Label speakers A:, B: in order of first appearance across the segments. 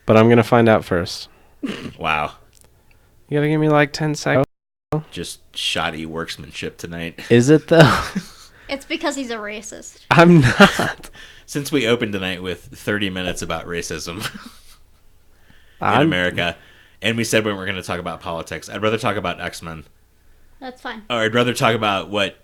A: but I'm going to find out first.
B: Wow.
A: You got to give me like 10 seconds.
B: Just shoddy workmanship tonight.
A: Is it though?
C: It's because he's a racist.
A: I'm not.
B: Since we opened tonight with 30 minutes about racism in America, and we said we weren't going to talk about politics, I'd rather talk about X-Men.
C: That's fine.
B: Or I'd rather talk about what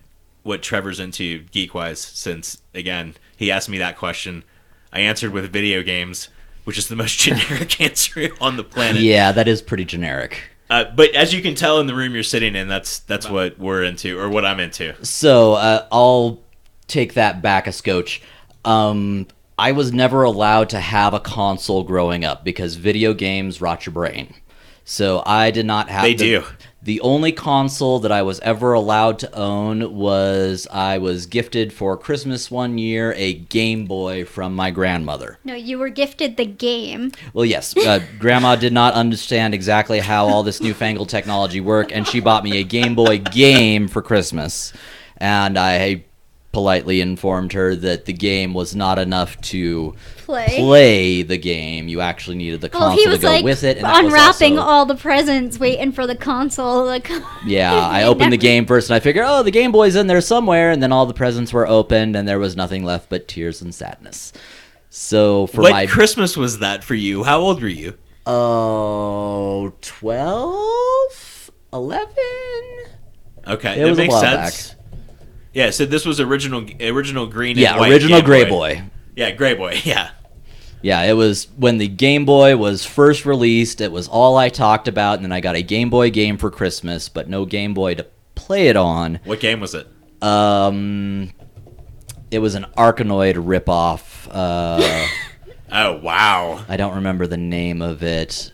B: Trevor's into geek-wise, since, again, he asked me that question. I answered with video games, which is the most generic answer on the planet.
D: Yeah, that is pretty generic.
B: But as you can tell in the room you're sitting in, that's what we're into, or what I'm into.
D: So I'll take that back a scotch. I was never allowed to have a console growing up because video games rot your brain. So I did not have...
B: They do.
D: The only console that I was ever allowed to own was I was gifted for Christmas one year a Game Boy from my grandmother.
C: No, you were gifted the game.
D: Well, yes. Grandma did not understand exactly how all this newfangled technology worked, and she bought me a Game Boy game for Christmas. And I politely informed her that the game was not enough to play the game. You actually needed the console to go with it. And
C: unwrapping all the presents, waiting for the console.
D: Yeah, I opened the game first, and I figured, the Game Boy's in there somewhere. And then all the presents were opened, and there was nothing left but tears and sadness. So for
B: what Christmas was that for you? How old were you?
D: 12? 11?
B: Okay, that makes sense. Back. Yeah, so this was original green and white.
D: Original Gray Boy.
B: Yeah, Gray Boy, yeah.
D: Yeah, it was when the Game Boy was first released, it was all I talked about, and then I got a Game Boy game for Christmas, but no Game Boy to play it on.
B: What game was it?
D: It was an Arkanoid ripoff.
B: Oh, wow.
D: I don't remember the name of it.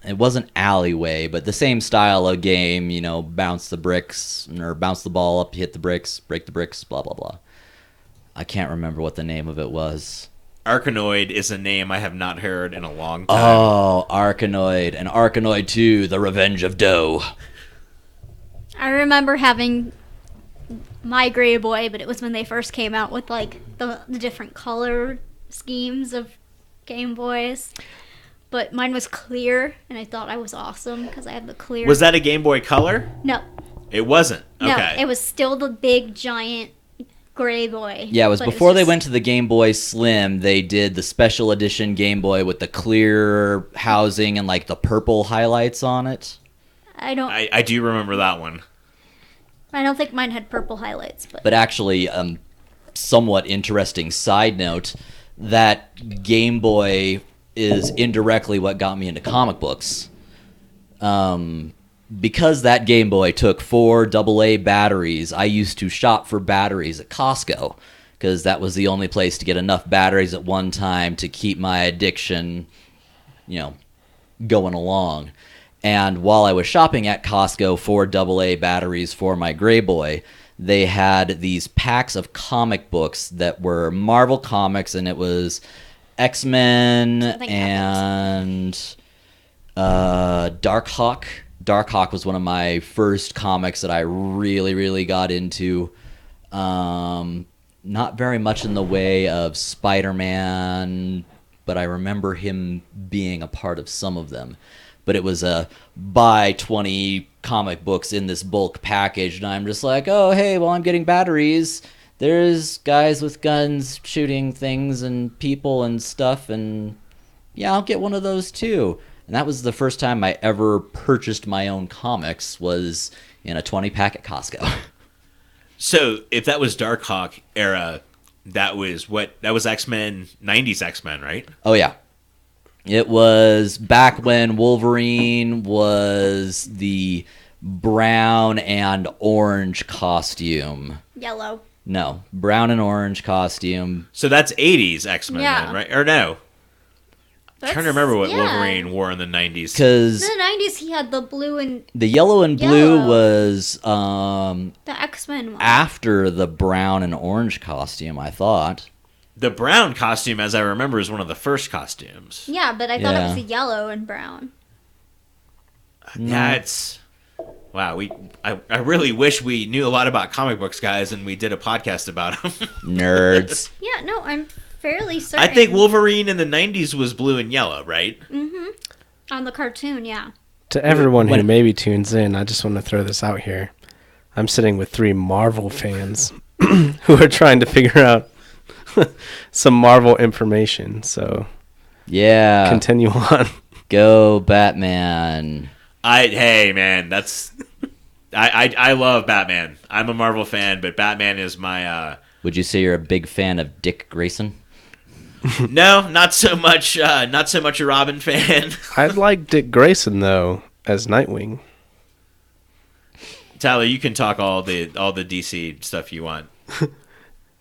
D: It wasn't Alleyway, but the same style of game, bounce the bricks, or bounce the ball up, hit the bricks, break the bricks, blah, blah, blah. I can't remember what the name of it was.
B: Arkanoid is a name I have not heard in a long time.
D: Oh, Arkanoid. And Arkanoid 2, The Revenge of Doe.
C: I remember having my Gray Boy, but it was when they first came out with, the different color schemes of Game Boys. But mine was clear, and I thought I was awesome because I had the clear.
B: Was that a Game Boy Color?
C: No.
B: It wasn't? Okay.
C: No, it was still the big, giant Gray Boy.
D: Yeah, it was before they went to the Game Boy Slim. They did the special edition Game Boy with the clear housing and, the purple highlights on it.
B: I do remember that one.
C: I don't think mine had purple highlights. But
D: actually, somewhat interesting side note, that Game Boy is indirectly what got me into comic books. Because that Game Boy took 4 AA batteries, I used to shop for batteries at Costco, because that was the only place to get enough batteries at one time to keep my addiction, going along. And while I was shopping at Costco for AA batteries for my Gray Boy, they had these packs of comic books that were Marvel Comics, and it was X-Men and Darkhawk. Darkhawk was one of my first comics that I really, really got into. Not very much in the way of Spider-Man, but I remember him being a part of some of them. But it was a buy 20 comic books in this bulk package, and I'm just like, oh, hey, well, I'm getting batteries. There's guys with guns shooting things and people and stuff, and yeah, I'll get one of those too. And that was the first time I ever purchased my own comics, was in a 20-pack at Costco.
B: So if that was Darkhawk era, that was X-Men, 90s X-Men, right?
D: Oh, yeah. It was back when Wolverine was the brown and orange costume.
C: Yellow.
D: No, brown and orange costume.
B: So that's 80s X-Men then, right? Or no? I'm trying to remember what Wolverine wore in the 90s.
D: Because
C: in the 90s he had the blue and...
D: The yellow and blue was...
C: the X-Men one.
D: After the brown and orange costume, I thought.
B: The brown costume, as I remember, is one of the first costumes.
C: Yeah, but I thought it was the yellow and brown.
B: Yeah, it's... Wow, I really wish we knew a lot about comic books, guys, and we did a podcast about them.
D: Nerds.
C: Yeah, no, I'm fairly certain.
B: I think Wolverine in the 90s was blue and yellow, right?
C: On the cartoon, yeah.
A: To everyone who
D: When-
A: maybe tunes in, I just want to throw this out here. I'm sitting with 3 Marvel fans who are trying to figure out some Marvel information. So
D: Yeah.
A: continue on.
D: Go Batman.
B: Hey man, that's I love Batman. I'm a Marvel fan, but Batman is my
D: Would you say you're a big fan of Dick Grayson?
B: no, not so much a Robin fan.
A: I'd like Dick Grayson though as Nightwing.
B: Tyler, you can talk all the DC stuff you want.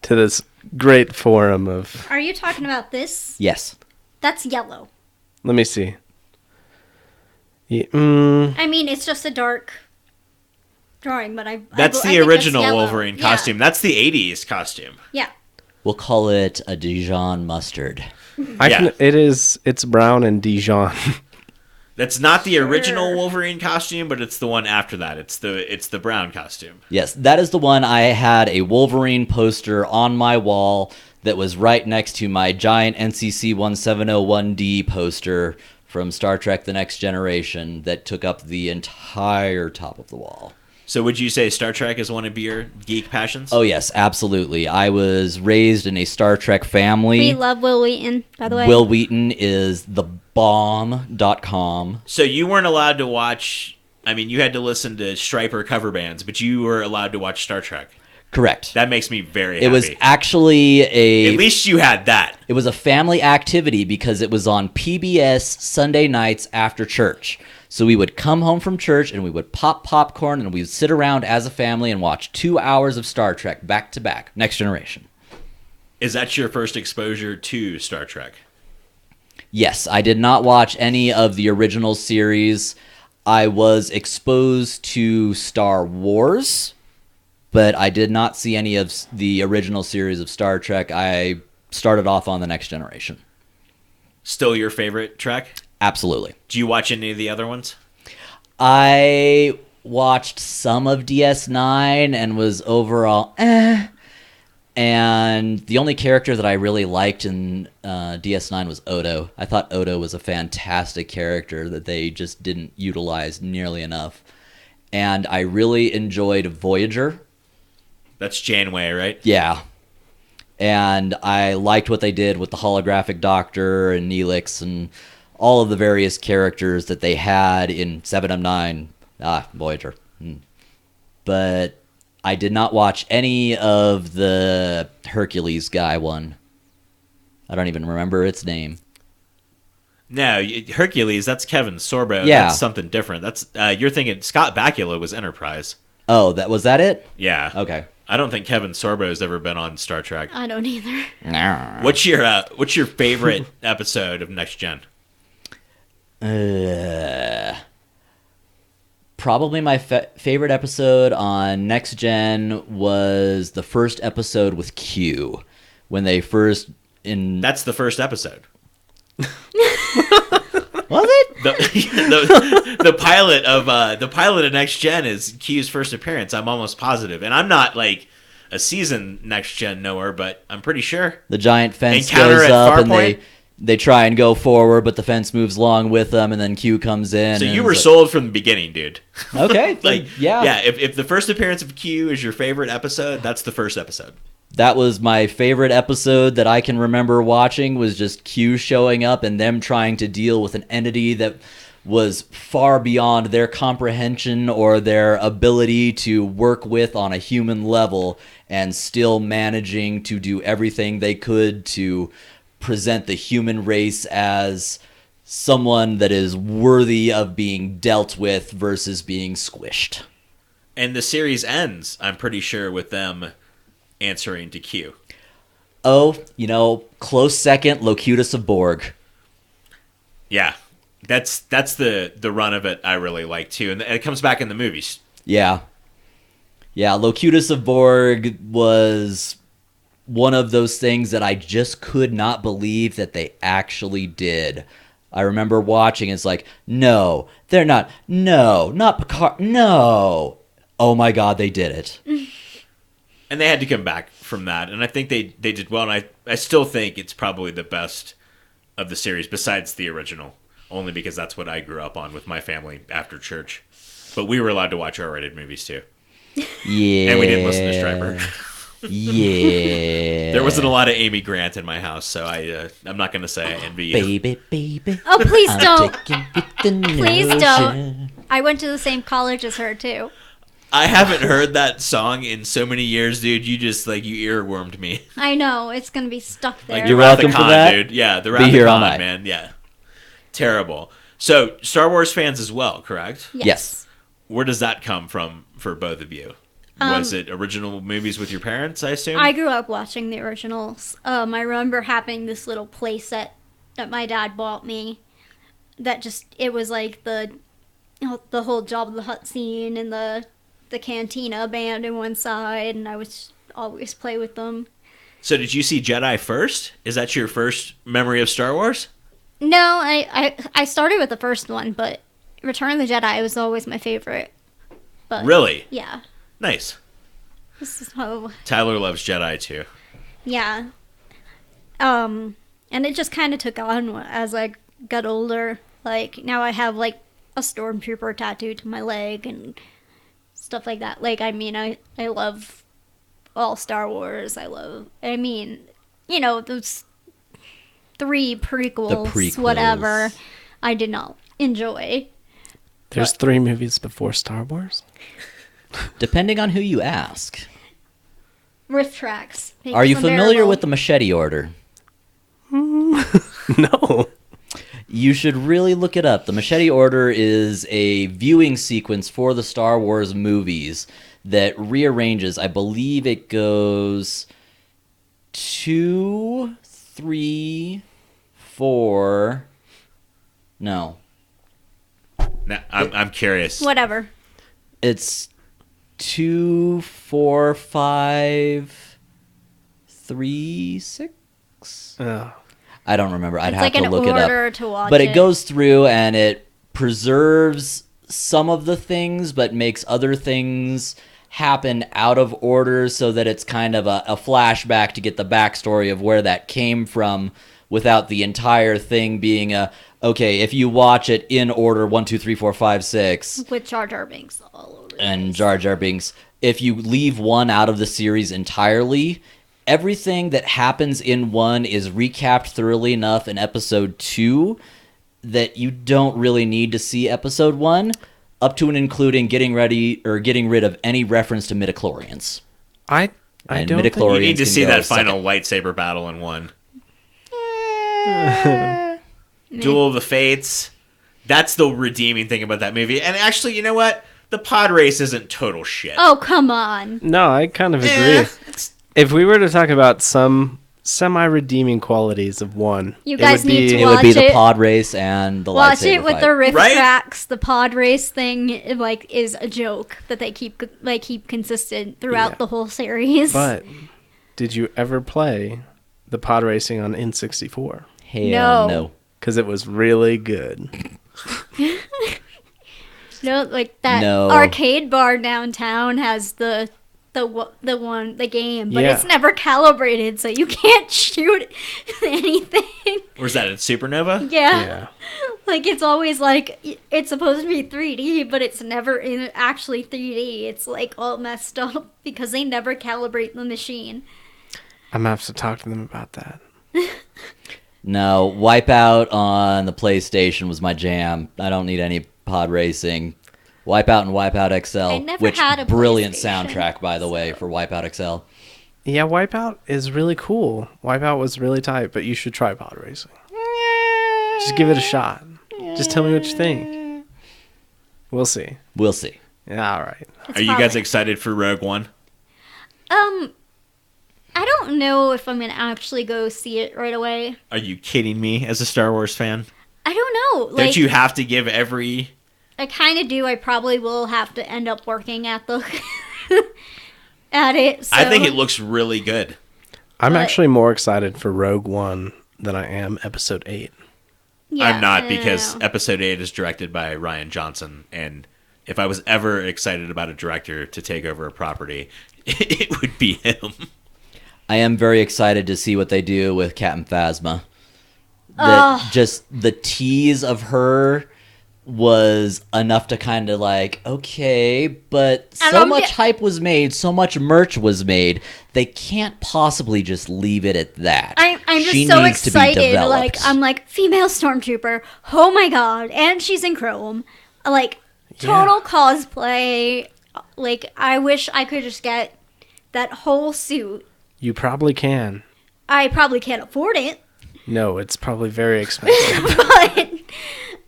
A: To this great forum of,
C: Are you talking about this?
D: Yes.
C: That's yellow.
A: let me see. Yeah,
C: I mean, it's just a dark drawing, but
B: That's
C: I
B: the
C: think
B: original
C: yellow.
B: Wolverine
C: Yeah.
B: costume. That's the 80s costume.
C: Yeah.
D: We'll call it a Dijon mustard.
B: Yeah.
A: it's brown and Dijon.
B: That's not the original
C: Sure.
B: Wolverine costume, but it's the one after that. It's the brown costume.
D: Yes, that is the one. I had a Wolverine poster on my wall that was right next to my giant NCC 1701D poster from Star Trek The Next Generation that took up the entire top of the wall.
B: So would you say Star Trek is one of your geek passions?
D: Oh, yes, absolutely. I was raised in a Star Trek family.
C: We love Will Wheaton, by the way.
D: Will Wheaton is thebomb.com.
B: So you weren't allowed to watch, I mean, you had to listen to Striper cover bands, but you were allowed to watch Star Trek.
D: Correct.
B: That makes me very happy.
D: It was actually
B: At least you had that.
D: It was a family activity because it was on PBS Sunday nights after church. So we would come home from church and we would pop popcorn and we would sit around as a family and watch 2 hours of Star Trek back to back. Next Generation.
B: Is that your first exposure to Star Trek?
D: Yes, I did not watch any of the original series. I was exposed to Star Wars, but I did not see any of the original series of Star Trek. I started off on The Next Generation.
B: Still your favorite Trek?
D: Absolutely.
B: Do you watch any of the other ones?
D: I watched some of DS9 and was overall And the only character that I really liked in DS9 was Odo. I thought Odo was a fantastic character that they just didn't utilize nearly enough. And I really enjoyed Voyager.
B: That's Janeway, right?
D: Yeah. And I liked what they did with the holographic Doctor and Neelix and all of the various characters that they had in 7M9. Voyager. But I did not watch any of the Hercules guy one. I don't even remember its name.
B: No, Hercules, that's Kevin Sorbo.
D: Yeah.
B: That's something different. That's you're thinking Scott Bakula was Enterprise.
D: Oh, was that it?
B: Yeah.
D: Okay.
B: I don't think Kevin Sorbo has ever been on Star Trek.
C: I don't either.
B: What's your favorite episode of Next Gen?
D: Probably my favorite episode on Next Gen was the first episode with Q, when they first
B: That's the first episode.
D: Was it?
B: The pilot of Next Gen is Q's first appearance. I'm almost positive, and I'm not like a seasoned Next Gen knower, but I'm pretty sure.
D: The giant fence
B: Encounter
D: goes
B: at
D: up and
B: Farpoint?
D: they try and go forward, but the fence moves along with them, and then Q comes in.
B: So
D: and
B: you were
D: it's
B: sold from the beginning, dude.
D: like, okay, yeah.
B: yeah. If the first appearance of Q is your favorite episode, that's the first episode.
D: That was my favorite episode that I can remember watching, was just Q showing up and them trying to deal with an entity that was far beyond their comprehension or their ability to work with on a human level, and still managing to do everything they could to present the human race as someone that is worthy of being dealt with versus being squished.
B: And the series ends, I'm pretty sure, with them answering to Q.
D: Oh, close second, Locutus of Borg.
B: Yeah. That's the run of it I really like too, and it comes back in the movies.
D: Yeah. Yeah, Locutus of Borg was one of those things that I just could not believe that they actually did. I remember watching, it's like, no, they're not. No, not Picard. No. Oh my God, they did it.
B: And they had to come back from that, and I think they did well. And I still think it's probably the best of the series besides the original, only because that's what I grew up on with my family after church. But we were allowed to watch R-rated movies too.
D: Yeah.
B: And we didn't listen to Trevor.
D: Yeah.
B: There wasn't a lot of Amy Grant in my house, so I'm not going to say I envy you.
D: Baby.
C: Oh, please
D: I'm
C: don't.
D: taking you with the
C: Please
D: notion.
C: don't. I went to the same college as her too.
B: I haven't heard that song in so many years, dude. You just, you earwormed me.
C: I know, it's gonna be stuck there.
B: Like,
D: You're
B: the Wrath of
D: welcome for
B: Khan,
D: that.
B: dude. Yeah, the
D: Be
B: Wrath of
D: here all
B: Khan,
D: night.
B: man. Yeah. Terrible. So, Star Wars fans as well, correct?
D: Yes.
B: Where does that come from for both of you? Was it original movies with your parents, I assume?
C: I grew up watching the originals. I remember having this little play set that my dad bought me. It was like the whole Jabba the Hutt scene and the cantina band in one side, and I would always play with them.
B: So did you see Jedi first? Is that your first memory of Star Wars?
C: No, I started with the first one, but Return of the Jedi was always my favorite. But
B: Really?
C: yeah,
B: Nice.
C: this is how.
B: Tyler loves Jedi too.
C: Yeah. And it just kind of took on as I got older. Like, now I have, like, a stormtrooper tattooed to my leg and stuff like that. Like, I mean, I love all Star Wars. Those 3 prequels, whatever, I did not enjoy.
A: There's 3 movies before Star Wars?
D: Depending on who you ask.
C: Riff tracks.
D: Are you familiar with the Machete Order?
A: No.
D: You should really look it up. The Machete Order is a viewing sequence for the Star Wars movies that rearranges. I believe it goes 2, 3, 4. No.
B: Now, I'm curious.
C: Whatever.
D: It's 2, 4, 5, 3, 6. I don't remember. I'd
C: It's
D: have
C: like
D: to
C: an
D: look it
C: order
D: up.
C: to watch
D: But it goes through and it preserves some of the things, but makes other things happen out of order so that it's kind of a flashback to get the backstory of where that came from without the entire thing being okay, if you watch it in order 1, 2, 3, 4, 5, 6.
C: With Jar Jar Binks all over.
D: And Jar Jar Binks. If you leave one out of the series entirely, everything that happens in one is recapped thoroughly enough in episode 2 that you don't really need to see episode 1, up to and including getting rid of any reference to midichlorians.
A: I
D: And
A: don't think...
D: midichlorians
B: You need to
D: can
B: see
D: go
B: that
D: second.
B: final lightsaber battle in 1. Duel of the Fates. That's the redeeming thing about that movie. And actually, you know what? The pod race isn't total shit.
C: Oh, come on.
A: No, I kind of agree.
B: It's-
A: If we were to talk about some semi-redeeming qualities of one,
C: You guys need to
D: It would be
C: watch
D: the
C: it.
D: pod race and the
C: Watch
D: lightsaber
C: it with
D: fight.
C: the riff
B: Right?
C: tracks. The pod race thing, is a joke that they keep consistent throughout
A: Yeah.
C: the whole series.
A: But did you ever play the pod racing on N64?
D: Hell
C: No.
D: no.
A: Because it was really good.
C: That
D: No.
C: arcade bar downtown has the game, but
A: Yeah.
C: it's never calibrated, so you can't shoot anything.
B: Where's that, in Supernova?
C: Yeah. It's always it's supposed to be 3D, but it's never actually 3D. It's all messed up because they never calibrate the machine.
A: I'm going to have to talk to them about that.
D: No, Wipeout on the PlayStation was my jam. I don't need any pod racing. Wipeout and Wipeout
C: I
D: XL,
C: never
D: which
C: had a
D: brilliant
C: PlayStation,
D: soundtrack, by the way, for Wipeout XL.
A: Yeah, Wipeout is really cool. Wipeout was really tight, but you should try pod racing. Just give it a shot. Just tell me what you think. We'll see.
D: We'll see.
A: Yeah, all right.
C: It's
B: Are you guys
C: probably-
B: excited for Rogue One?
C: I don't know if I'm gonna actually go see it right away.
B: Are you kidding me as a Star Wars fan?
C: I don't know.
B: Don't you have to give every...
C: I kind of do. I probably will have to end up working at the at it. So.
B: I think it looks really good.
A: I'm
C: But-
A: actually more excited for Rogue One than I am Episode 8.
C: Yeah,
B: I'm not,
C: I
B: because
C: know.
B: Episode 8 is directed by Ryan Johnson, and if I was ever excited about a director to take over a property, it would be him.
D: I am very excited to see what they do with Captain Phasma. Just the tease of her was enough to kind of like, okay, but so much hype was made, so much merch was made, they can't possibly just leave it at that.
C: I'm just so excited. Like, I'm like, female stormtrooper, oh my god, and she's in chrome. Like, total cosplay. Like, I wish I could just get that whole suit.
A: You probably can.
C: I probably can't afford it.
A: No, it's probably very expensive.
C: But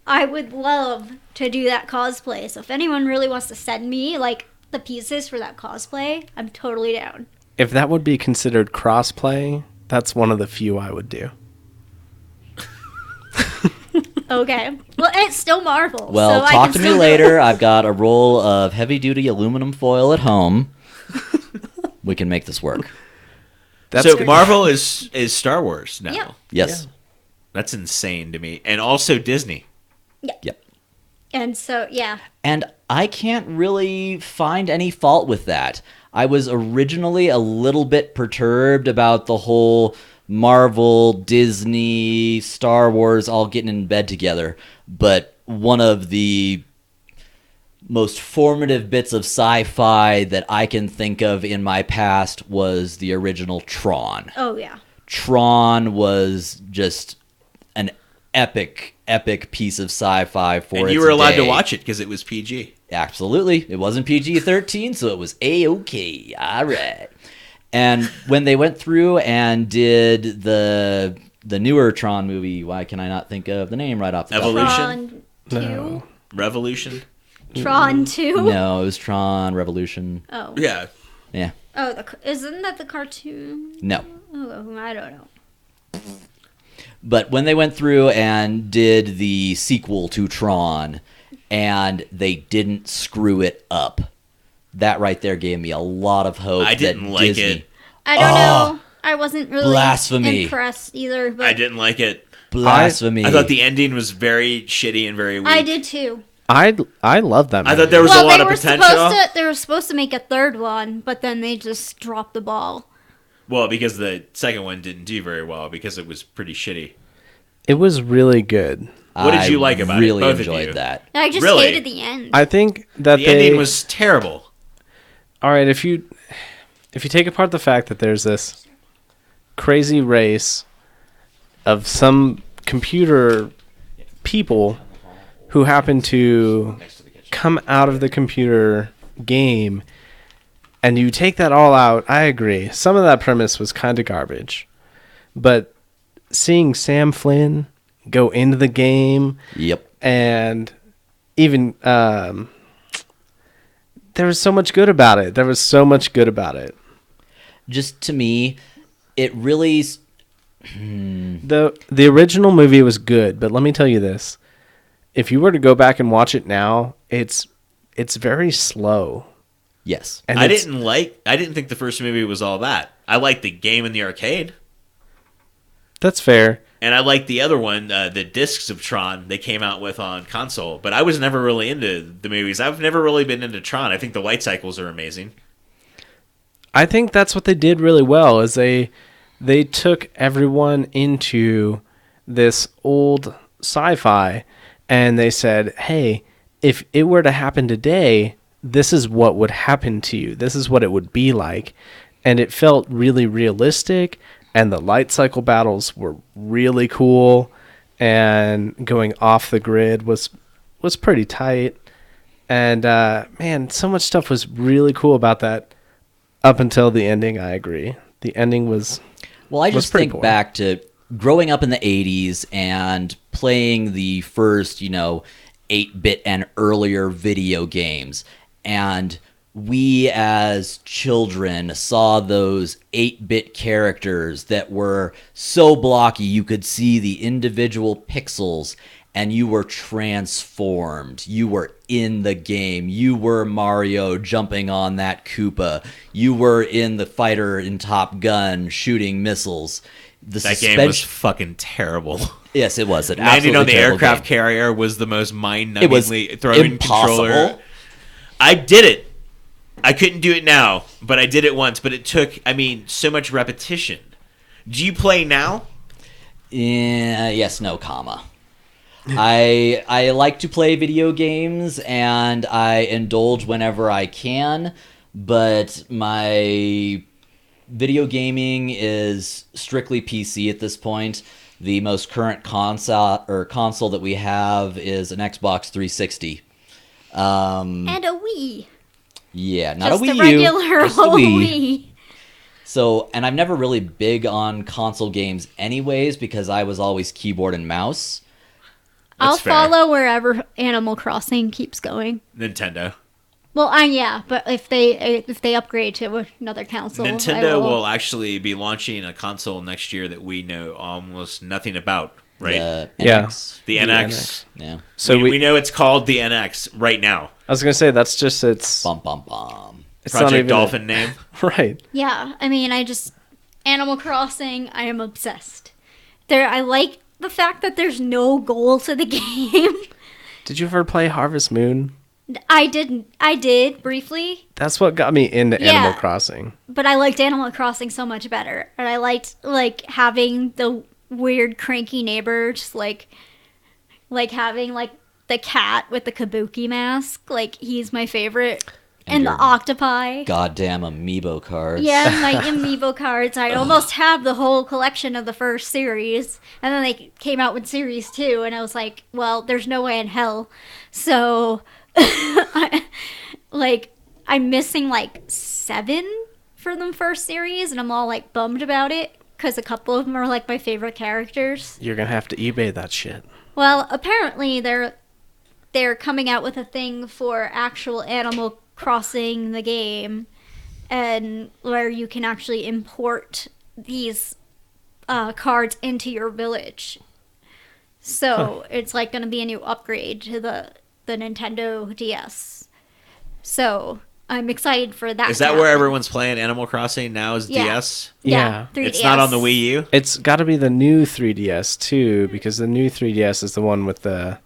C: I would love to do that cosplay. So if anyone really wants to send me, like, the pieces for that cosplay, I'm totally down.
A: If that would be considered crossplay, that's one of the few I would do.
C: Okay. Well, it's still Marvel.
D: Well,
C: so
D: talk to me later. I've got a roll of heavy-duty aluminum foil at home. We can make this work.
B: So Marvel is Star Wars now.
C: Yep.
D: Yes.
A: Yeah.
B: That's insane to me. And also Disney.
D: Yep.
C: And so, yeah.
D: And I can't really find any fault with that. I was originally a little bit perturbed about the whole Marvel, Disney, Star Wars all getting in bed together. But one of the most formative bits of sci-fi that I can think of in my past was the original Tron.
C: Oh, yeah.
D: Tron was just an epic piece of sci-fi for
B: and
D: its
B: you were allowed
D: day.
B: to watch it because it was PG.
D: Absolutely. It wasn't PG-13, so it was A-okay. All right. And when they went through and did the newer Tron movie, why can I not think of the name right off the top?
B: Evolution?
C: Tron 2?
A: No.
B: Revolution?
C: Tron 2?
D: No, it was Tron Revolution.
C: Oh.
B: Yeah.
D: Yeah.
C: Oh, isn't that the cartoon?
D: No.
C: Oh, I don't know.
D: But when they went through and did the sequel to Tron and they didn't screw it up, that right there gave me a lot of hope.
B: I didn't like it.
C: I don't know. I wasn't really
D: Blasphemy.
C: impressed either. But
B: I didn't like it.
D: Blasphemy.
B: I thought the ending was very shitty and very weak.
C: I did too.
A: I love that movie.
B: I thought there was a lot of potential.
C: They were supposed to make a third one, but then they just dropped the ball.
B: Well, because the second one didn't do very well because it was pretty shitty.
A: It was really good.
B: What did you like about it?
D: Really
B: Both of
D: enjoyed
B: you?
D: that.
C: I just
B: Really?
C: hated the end.
A: I think that
B: The ending was terrible.
A: All right, if you take apart the fact that there's this crazy race of some computer people who happen to come out of the computer game, and you take that all out, I agree. Some of that premise was kind of garbage. But seeing Sam Flynn go into the game,
D: Yep.
A: and even there was so much good about it.
D: Just to me, it really...
A: The original movie was good, but let me tell you this. If you were to go back and watch it now, it's very slow.
D: Yes.
A: And
B: I didn't think the first movie was all that. I liked the game in the arcade.
A: That's fair.
B: And I liked the other one, the discs of Tron they came out with on console. But I was never really into the movies. I've never really been into Tron. I think the light cycles are amazing.
A: I think that's what they did really well, is they took everyone into this old sci-fi and they said, hey, if it were to happen today, this is what would happen to you. This is what it would be like. And it felt really realistic, and the light cycle battles were really cool, and going off the grid was pretty tight. And man, so much stuff was really cool about that up until the ending. I agree. The ending was...
D: Well, I just think
A: poor.
D: back to growing up in the 80s and playing the first, 8-bit and earlier video games. And we as children saw those 8-bit characters that were so blocky you could see the individual pixels and you were transformed. You were in the game. You were Mario jumping on that Koopa. You were in the fighter in Top Gun shooting missiles.
B: That game was fucking terrible.
D: Yes, it was.
B: Landing on the aircraft carrier was the most mind-numbingly throwing controller. I did it. I couldn't do it now, but I did it once. But it took, so much repetition. Do you play now?
D: Yeah, yes, no, comma. I like to play video games, and I indulge whenever I can, but my video gaming is strictly PC at this point. The most current console that we have is an Xbox 360.
C: And a Wii.
D: Yeah, not
C: Just
D: a Wii U,
C: regular
D: just a
C: old
D: Wii.
C: Wii.
D: So, and I'm never really big on console games anyways because I was always keyboard and mouse.
C: I'll
B: That's fair.
C: follow wherever Animal Crossing keeps going.
B: Nintendo.
C: Well, yeah, but if they upgrade to another console, I
B: Nintendo will actually be launching a console next year that we know almost nothing about, right?
D: The
A: Yeah.
D: NX.
B: The NX.
D: Yeah.
A: So
B: we know it's called the NX right now.
A: I was gonna say that's just its.
D: Bum, bum, bum.
A: It's not
B: Project
A: even
B: Dolphin name.
A: right.
C: Yeah, Animal Crossing, I am obsessed. I like the fact that there's no goal to the game.
A: Did you ever play Harvest Moon?
C: I did briefly,
A: That's what got me into
C: Yeah.
A: Animal Crossing.
C: but I liked Animal Crossing so much better. And I liked having the weird cranky neighbor, just having the cat with the kabuki mask. He's my favorite. And the
D: your
C: octopi.
D: Goddamn amiibo cards.
C: Yeah, my amiibo cards. I almost have the whole collection of the first series. And then they came out with series 2, and I was like, well, there's no way in hell. So, I'm missing 7 for the first series, and I'm all bummed about it, because a couple of them are my favorite characters.
A: You're gonna have to eBay that shit.
C: Well, apparently they're coming out with a thing for actual Animal Crossing the game, and where you can actually import these cards into your village. So it's going to be a new upgrade to the Nintendo DS. So I'm excited for that.
B: Is that where everyone's playing Animal Crossing now? Is
C: Yeah.
B: DS?
A: Yeah.
C: 3DS.
B: It's not on the Wii U?
A: It's got to be the new 3DS too, because the new 3DS is the one with the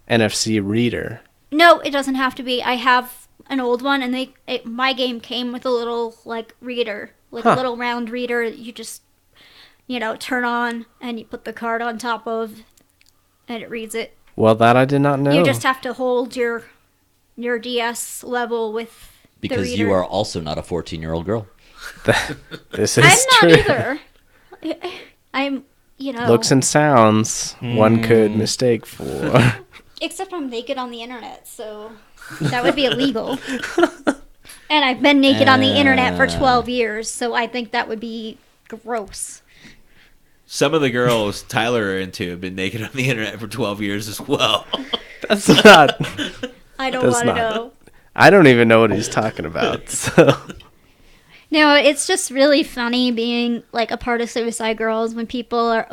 A: NFC reader.
C: No, it doesn't have to be. I have an old one, and my game came with a little reader, a little round reader that you just turn on, and you put the card on top of, and it reads it.
A: Well, that I did not know.
C: You just have to hold your DS level with the
D: Because
C: reader.
D: you are also not a 14-year-old girl.
A: This is
C: I'm
A: true.
C: not either. I'm
A: Looks and sounds one could mistake for.
C: except I'm naked on the internet, so that would be illegal. And I've been naked on the internet for 12 years, so I think that would be gross.
B: Some of the girls Tyler are into have been naked on the internet for 12 years as well.
A: That's not.
C: I don't
A: That's
C: want to
A: not-
C: know.
A: I don't even know what he's talking about. So
C: No, it's just really funny being a part of Suicide Girls when people are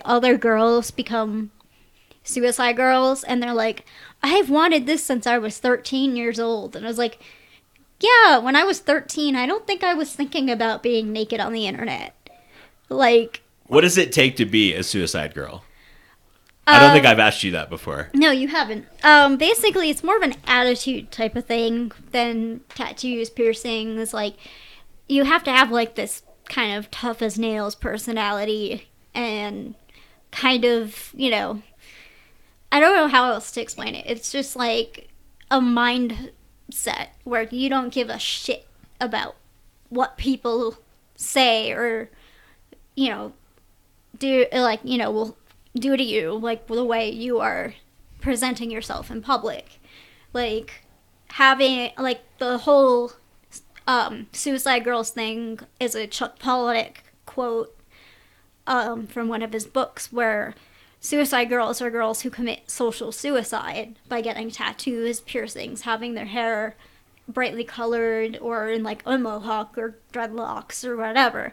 C: other girls become Suicide Girls, and they're like, I've wanted this since I was 13 years old. And I was like, yeah, when I was 13, I don't think I was thinking about being naked on the internet.
B: What does it take to be a suicide girl? I don't think I've asked you that before.
C: No, you haven't. Basically, it's more of an attitude type of thing than tattoos, piercings. You have to have this kind of tough as nails personality, and kind of, I don't know how else to explain it. It's just a mindset where you don't give a shit about what people say or, do, will do to you, the way you are presenting yourself in public. Having, the whole Suicide Girls thing is a Chuck Palahniuk quote from one of his books, where suicide girls are girls who commit social suicide by getting tattoos, piercings, having their hair brightly colored, or in a mohawk or dreadlocks or whatever.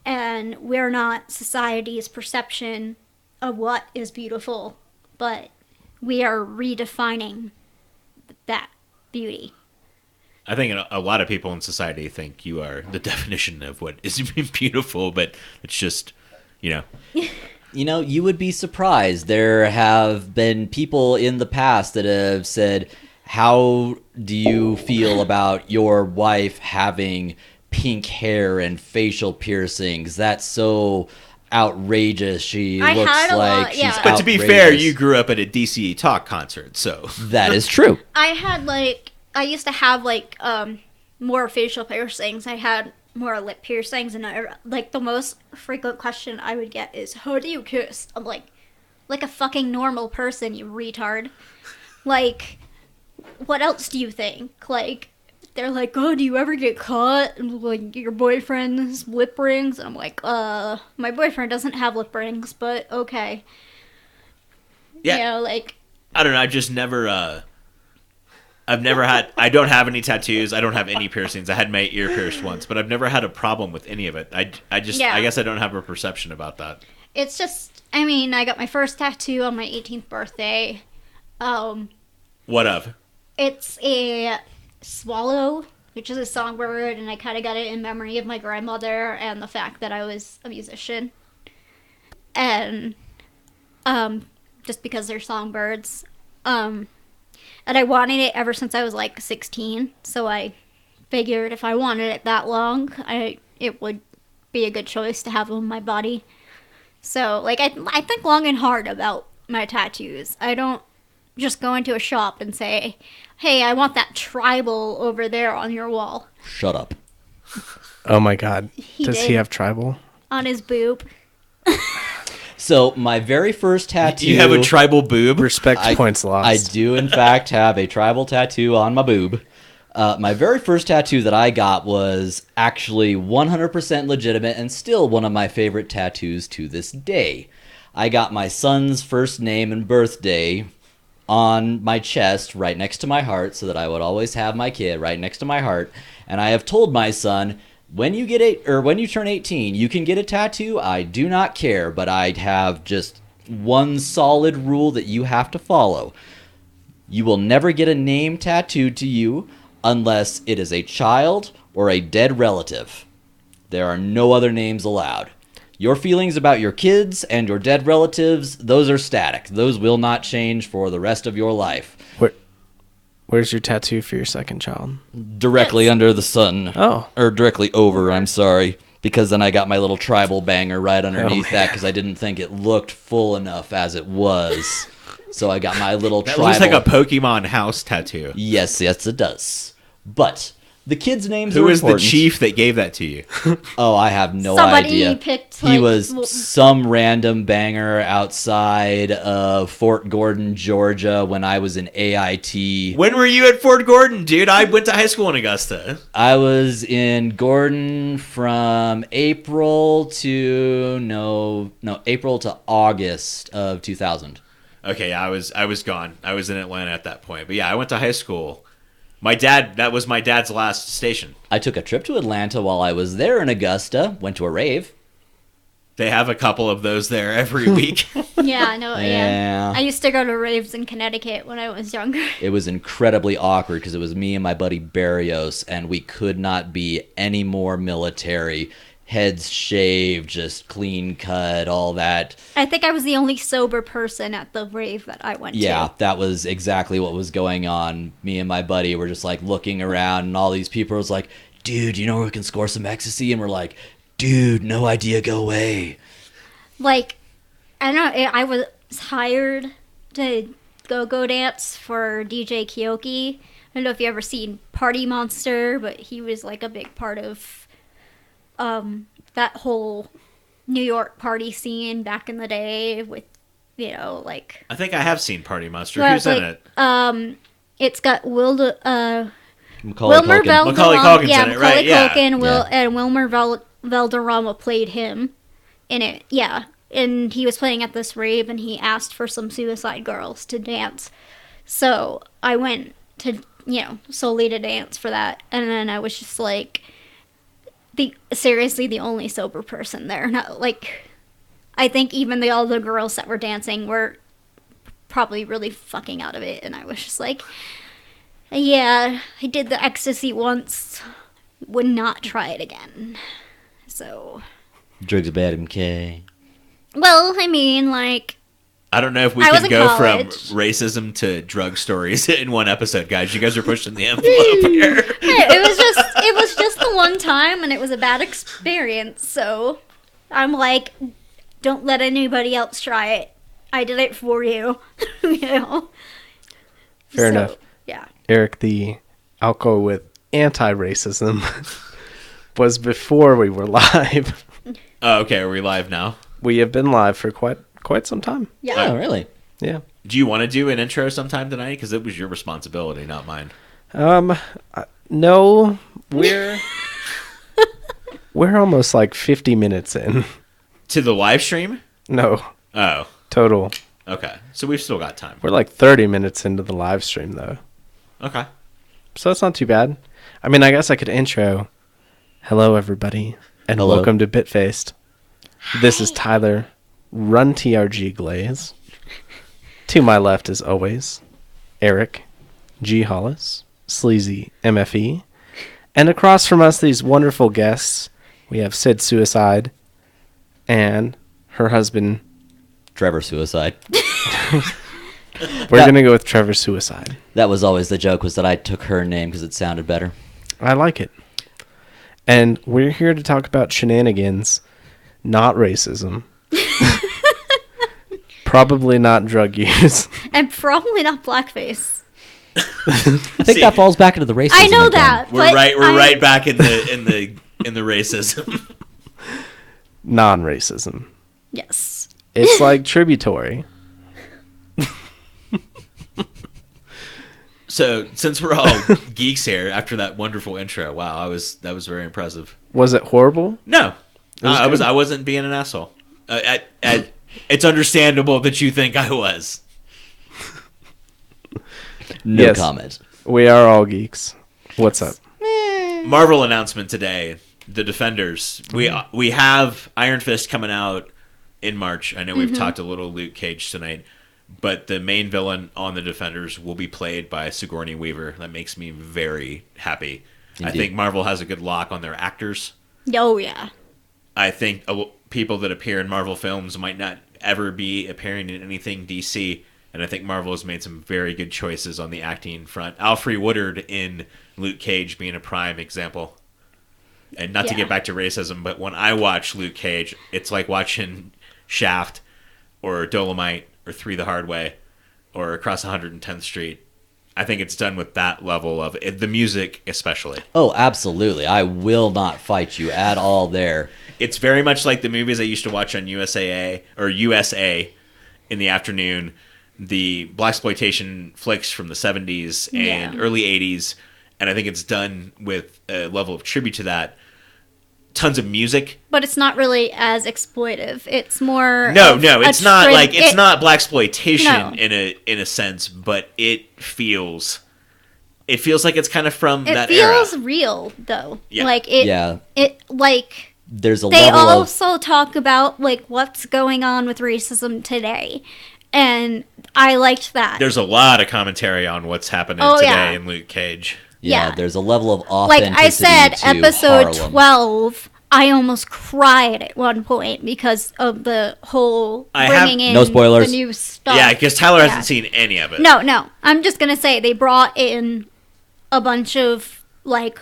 C: And we're not society's perception of what is beautiful, but we are redefining that beauty.
B: I think a lot of people in society think you are the definition of what is beautiful, but it's just,
D: You would be surprised. There have been people in the past that have said, how do you feel about your wife having pink hair and facial piercings? That's so outrageous. She
C: I
D: looks
C: had a
D: like
C: lot,
D: she's
C: yeah.
B: But to be
D: outrageous.
B: fair, you grew up at a DCE Talk concert, so
D: That is true.
C: I used to have like more facial piercings. I had more lip piercings, and like the most frequent question I would get is, "How do you kiss?" I'm like a fucking normal person, you retard. Like, what else do you think? Like, they're like, "Oh, do you ever get caught? And, like, your boyfriend's lip rings?" And I'm like, my boyfriend doesn't have lip rings, but okay.
B: yeah.
C: You know, like,
B: I don't know. I don't have any tattoos. I don't have any piercings. I had my ear pierced once, but I've never had a problem with any of it. I
C: Yeah.
B: guess I don't have a perception about that.
C: it's just, I mean, I got my first tattoo on my 18th birthday.
B: What of?
C: It's a swallow, which is a songbird, and I kind of got it in memory of my grandmother and the fact that I was a musician. And just because they're songbirds. And I wanted it ever since I was like 16, so I figured if I wanted it that long, it would be a good choice to have on my body. So, like, I think long and hard about my tattoos. I don't just go into a shop and say, "Hey, I want that tribal over there on your wall."
D: Shut up.
A: Oh my God. Does
C: did.
A: he have tribal?
C: On his boob.
D: So my very first tattoo.
B: You have a tribal boob?
A: Respect points lost.
D: I do, in fact, have a tribal tattoo on my boob. My very first tattoo that I got was actually 100% legitimate and still one of my favorite tattoos to this day. I got my son's first name and birthday on my chest right next to my heart so that I would always have my kid right next to my heart. And I have told my son, when you turn 18, you can get a tattoo. I do not care, but I have just one solid rule that you have to follow. You will never get a name tattooed to you unless it is a child or a dead relative. There are no other names allowed. Your feelings about your kids and your dead relatives, those are static. Those will not change for the rest of your life.
A: Where's your tattoo for your second child?
D: Directly under the sun.
A: Oh.
D: Or directly over, I'm sorry. Because then I got my little tribal banger right underneath that because I didn't think it looked full enough as it was. So I got my little
B: That
D: tribal...
B: looks like a Pokemon house tattoo.
D: Yes, it does. But the kids' names
B: Who
D: are
B: is the
D: important.
B: chief that gave that to you?
D: Oh, I have no
C: Somebody
D: idea.
C: picked,
D: He
C: like,
D: was some random banger outside of Fort Gordon, Georgia when I was in AIT.
B: When were you at Fort Gordon, dude? I went to high school in Augusta.
D: I was in Gordon from April to August of 2000.
B: Okay, I was gone. I was in Atlanta at that point. But yeah, I went to high school. That was my dad's last station.
D: I took a trip to Atlanta while I was there in Augusta, went to a rave.
B: They have a couple of those there every week.
C: Yeah, I know.
D: Yeah.
C: Yeah. I used to go to raves in Connecticut when I was younger.
D: It was incredibly awkward because it was me and my buddy Barrios, and we could not be any more military. Heads shaved, just clean cut, all that.
C: I think I was the only sober person at the rave that I went
D: Yeah,
C: to.
D: that was exactly what was going on. Me and my buddy were just like looking around, and all these people was like, "Dude, you know where we can score some ecstasy?" And we're like, "Dude, no idea, go away."
C: Like, I don't know, I was hired to go dance for DJ Kyoki. I don't know if you ever seen Party Monster, but he was like a big part of that whole New York party scene back in the day with, like...
B: I think I have seen Party Monster.
C: well,
B: Who's
C: like,
B: in it?
C: It's got
D: Macaulay
C: Wilmer
D: Culkin.
B: Macaulay
C: Valderrama.
B: Culkin's
C: Yeah,
B: in it,
C: Macaulay
B: right? Yeah.
C: Culkin,
D: Yeah.
C: and Wilmer Valderrama played him in it. Yeah, and he was playing at this rave, and he asked for some Suicide girls to dance. So I went to, solely to dance for that, and then I was just like, seriously the only sober person there. Not like, I think even all the girls that were dancing were probably really fucking out of it, and I was just like, yeah, I did the ecstasy once, would not try it again. So,
D: Drugs are bad, MK.
C: well, I mean, like,
B: I don't know if we
C: I was
B: can
C: in
B: go from
C: college.
B: racism to drug stories in one episode, guys. You guys are pushing the envelope here.
C: Hey, it was just the one time, and it was a bad experience. So I'm like, don't let anybody else try it. I did it for you. You know.
A: Fair enough.
C: Yeah.
A: Eric, the I'll go with anti-racism was before we were live.
B: Oh, okay. Are we live now?
A: We have been live for quite some time.
C: Yeah.
D: Oh, really?
A: Yeah.
B: Do you want to do an intro sometime tonight? Because it was your responsibility, not mine.
A: No, we're almost like 50 minutes in.
B: To the live stream?
A: No,
B: Oh,
A: total.
B: okay. So we've still got time.
A: We're like 30 minutes into the live stream though.
B: Okay.
A: So that's not too bad. I mean, I guess I could intro. Hello, everybody, and
D: Hello.
A: welcome to Bitfaced. This is Tyler, Run TRG Glaze. To my left, as always, Eric, G Hollis, Sleazy MFE. And across from us, these wonderful guests, we have Sid Suicide and her husband.
D: Trevor Suicide.
A: We're going to go with Trevor Suicide.
D: That was always the joke, was that I took her name because it sounded better.
A: I like it. And we're here to talk about shenanigans, not racism. Probably not drug use.
C: And probably not blackface.
D: I think that falls back into the racism.
C: I know
D: again.
C: that.
B: We're
C: but
B: right back in the racism.
A: Non-racism.
C: Yes.
A: It's like tributary.
B: So since we're all geeks here after that wonderful intro, wow, that was very impressive.
A: Was it horrible?
B: No,
A: was
B: I wasn't being an asshole. It's understandable that you think I was.
D: No
A: Yes.
D: comment.
A: We are all geeks. What's up?
B: Marvel announcement today. The Defenders. We have Iron Fist coming out in March. I know we've talked a little Luke Cage tonight, but the main villain on the Defenders will be played by Sigourney Weaver. That makes me very happy. I
D: Indeed.
B: think Marvel has a good lock on their actors.
C: Oh, yeah.
B: I think people that appear in Marvel films might not ever be appearing in anything DC, and I think Marvel has made some very good choices on the acting front. Alfre Woodard in Luke Cage being a prime example. And not to
C: Yeah.
B: get back to racism, but when I watch Luke Cage, it's like watching Shaft or Dolomite or Three the Hard Way or Across 110th Street. I think it's done with that level of the music, especially.
D: Oh, absolutely. I will not fight you at all there.
B: It's very much like the movies I used to watch on USA in the afternoon, the blaxploitation flicks from the 70s and
C: Yeah.
B: early 80s, and I think it's done with a level of tribute to that. Tons of music.
C: But it's not really as exploitive. It's more.
B: No,
C: of
B: it's
C: a
B: not
C: trib-
B: like it's
C: it-
B: not blaxploitation
C: No.
B: in a sense, but it feels like it's kind of from
C: It
B: that
C: feels
B: era.
C: real, though.
B: Yeah.
C: Like it.
D: Yeah.
C: It like.
D: There's a
C: They
D: level of...
C: also talk about like what's going on with racism today, and I liked that.
B: There's a lot of commentary on what's happening
C: Oh,
B: today
C: yeah.
B: in Luke Cage.
D: Yeah,
C: Yeah.
D: there's a level of
C: Like
D: authenticity
C: I said,
D: to
C: episode
D: Harlem.
C: 12, I almost cried at one point because of the whole
B: I have-
C: bringing in
D: No spoilers.
C: the new stuff.
B: Yeah, because Tyler
C: Yeah.
B: hasn't seen any of it.
C: No. I'm just gonna say they brought in a bunch of like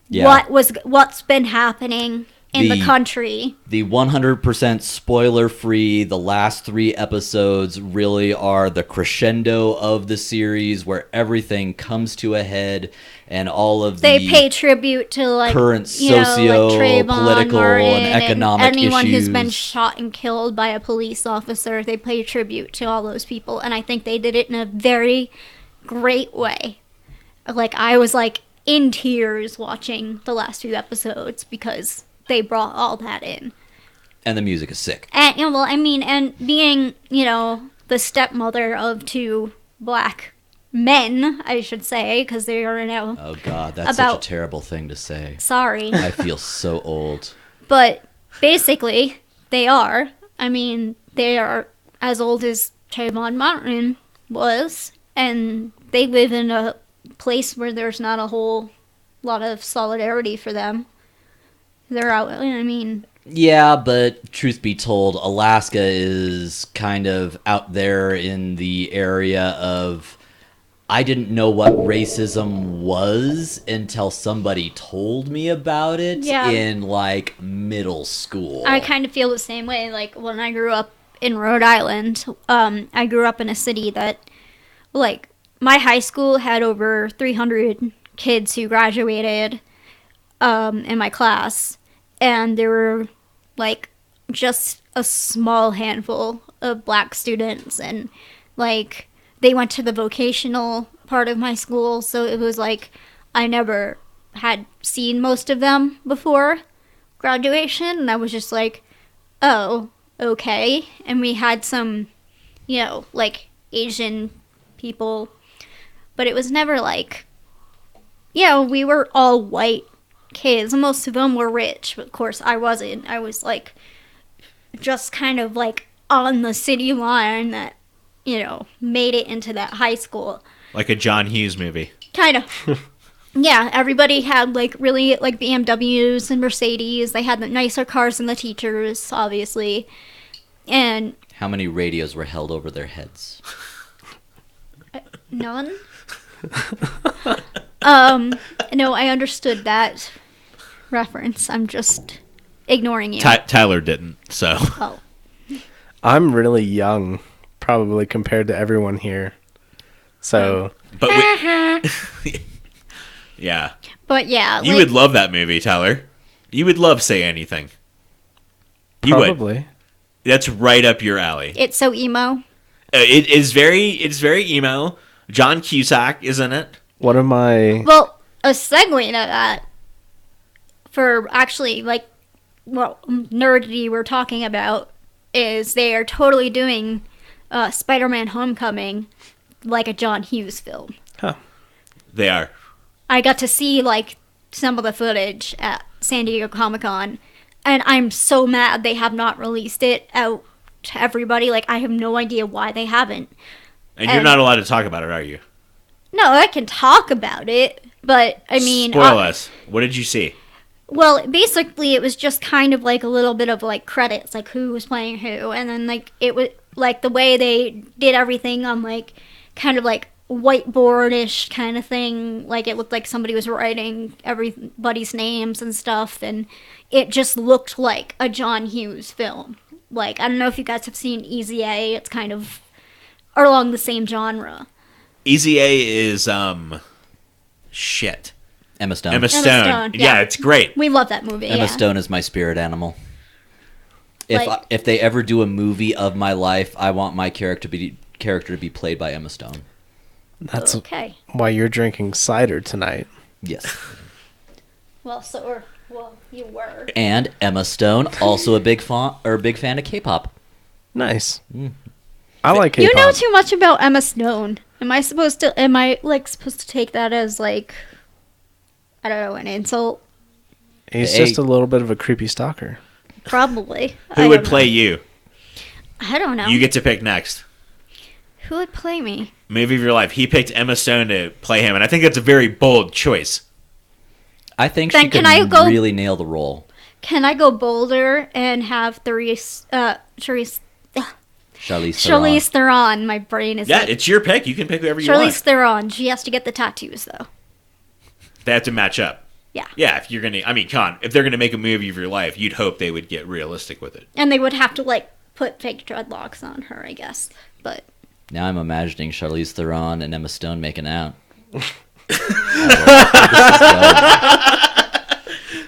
D: Yeah.
C: what's been happening in the
D: The-
C: country.
D: The 100% spoiler-free, the last 3 episodes really are the crescendo of the series where everything comes to a head and all of
C: They
D: the
C: pay tribute to like
D: current
C: like Trayvon
D: socio-political
C: Martin
D: and economic
C: anyone who's been
D: issues.
C: shot and killed by a police officer. They pay tribute to all those people, and I think they did it in a very great way. Like I was like in tears watching the last few episodes because they brought all that in.
D: And the music is sick.
C: And and being, the stepmother of 2 black men, I should say, because they are now
D: Oh god, that's such
C: About-
D: a terrible thing to say.
C: sorry.
D: I feel so old.
C: But basically, they are. I mean, they are as old as Trayvon Martin was, and they live in a place where there's not a whole lot of solidarity for them. They're out. I mean,
D: Yeah, but truth be told, Alaska is kind of out there in the area of I didn't know what racism was until somebody told me about it
C: Yeah.
D: in like middle school.
C: I kind of feel the same way. Like when I grew up in Rhode Island, I grew up in a city that, like, my high school had over 300 kids who graduated in my class, and there were like just a small handful of black students, and like they went to the vocational part of my school, so it was like I never had seen most of them before graduation, and I was just like, oh, okay. And we had some, like Asian people, but it was never like, we were all white kids. Most of them were rich, but of course I wasn't. I was like just kind of like on the city line that, made it into that high school.
B: Like a John Hughes movie.
C: Kind of. Yeah, everybody had like really like BMWs and Mercedes. They had the nicer cars than the teachers, obviously. And
D: How many radios were held over their heads?
C: none. No, I understood that reference. I'm just ignoring you.
B: Tyler didn't, so.
C: Oh.
A: I'm really young, probably compared to everyone here. So,
B: But we, yeah.
C: But yeah,
B: You would love that movie, Tyler. You would love Say Anything. You would.
A: probably.
B: That's right up your alley.
C: it's so emo.
B: It's very emo. John Cusack is in it.
A: One of my
C: Well, a segue to that for actually like what nerdity we're talking about is they are totally doing Spider-Man Homecoming like a John Hughes film.
B: They are.
C: I got to see like some of the footage at San Diego Comic-Con, and I'm so mad they have not released it out to everybody. Like, I have no idea why they haven't.
B: And you're not allowed to talk about it, are you?
C: No, I can talk about it, but I mean,
B: Spoil us. What did you see?
C: well, basically, it was just kind of like a little bit of like credits, like who was playing who, and then like it was like the way they did everything on like kind of like whiteboard-ish kind of thing. Like it looked like somebody was writing everybody's names and stuff, and it just looked like a John Hughes film. Like, I don't know if you guys have seen Easy A. It's kind of along the same genre.
B: Easy A is shit.
D: Emma Stone.
B: Emma Stone.
C: Stone,
B: Yeah,
C: yeah.
B: it's great.
C: We love that movie.
D: Emma
C: yeah.
D: Stone is my spirit animal.
C: Like-
D: If they ever do a movie of my life, I want my character to be played by Emma Stone.
A: that's
C: Okay.
A: why you're drinking cider tonight.
D: Yes.
C: Well, you were.
D: And Emma Stone, also a big fan of K-pop.
A: Nice. I like K-pop.
C: You know too much about Emma Stone. Am I supposed to take that as like, I don't know, an insult?
A: He's
D: Hey.
A: just a little bit of a creepy stalker.
C: Probably.
B: Who would play you?
C: I don't know.
B: You get to pick next.
C: Who would play me?
B: Movie of your life. He picked Emma Stone to play him, and I think that's a very bold choice.
D: I think
C: Then
D: she
C: can
D: could
C: I go-
D: really nail the role.
C: Can I go bolder and have Charlize
D: Charlize Theron.
C: Theron? My brain is
B: Yeah,
C: like,
B: it's your pick. You can pick whoever you
C: Charlize
B: want.
C: Theron. She has to get the tattoos though.
B: They have to match up.
C: Yeah.
B: Yeah, if you're gonna, I mean, con, if they're gonna make a movie of your life, you'd hope they would get realistic with it.
C: And they would have to like put fake dreadlocks on her, I guess. But
D: Now I'm imagining Charlize Theron and Emma Stone making out.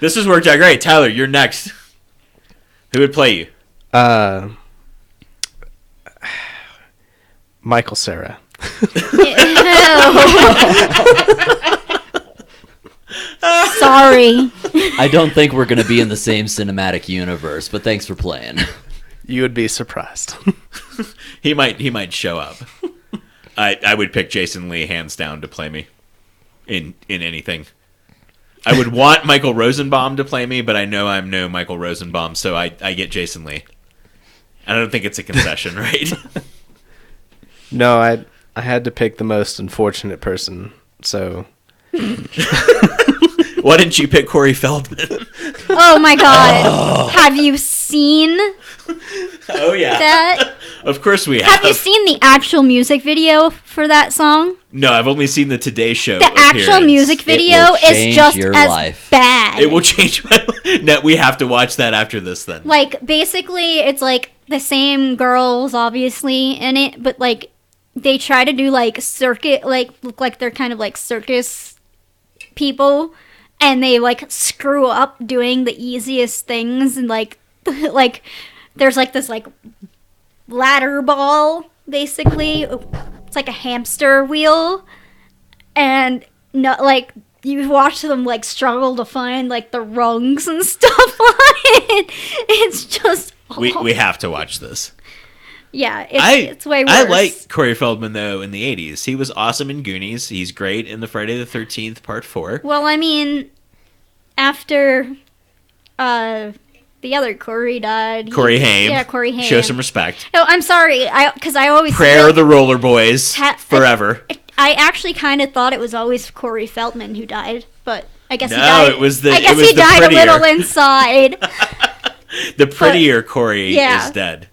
B: This has worked out great. Tyler, you're next. Who would play you?
A: Michael Cera.
C: sorry.
D: I don't think we're going to be in the same cinematic universe, but thanks for playing.
A: You would be surprised.
B: He might show up. I would pick Jason Lee hands down to play me in anything. I would want Michael Rosenbaum to play me, but I know I'm no Michael Rosenbaum, so I get Jason Lee. I don't think it's a concession, right?
A: No, I had to pick the most unfortunate person. So,
B: Why didn't you pick Corey Feldman?
C: Oh my god. Have you seen
B: Oh yeah.
C: that?
B: Of course we have.
C: Have you seen the actual music video for that song?
B: No, I've only seen the Today Show.
C: The actual
B: appearance.
C: music video
D: will
C: is
D: change
C: just
D: your
C: as
D: life.
C: bad.
B: It will change my life. No, we have to watch that after this then.
C: Like, basically, it's like the same girls, obviously, in it, but like they try to do like look like they're kind of like circus people, and they like screw up doing the easiest things, and like like there's like this like ladder ball, basically. It's like a hamster wheel, and no, like you watch them like struggle to find like the rungs and stuff on it. It's just
B: We have to watch this.
C: yeah, it's way worse.
B: I like Corey Feldman though in the 80s. He was awesome in Goonies. He's great in the Friday the 13th Part 4.
C: Well, I mean, after the other Corey died.
B: Corey Haim.
C: Yeah, Corey Haim.
B: Show some respect.
C: Oh, I'm sorry. Because I always
B: Prayer of the Roller Boys. Forever.
C: I actually kind of thought it was always Corey Feldman who died, but I guess he
B: No,
C: died.
B: it was the-
C: I
B: it
C: guess
B: was
C: he
B: the
C: died
B: prettier.
C: a little inside.
B: The prettier Corey
C: yeah.
B: is dead.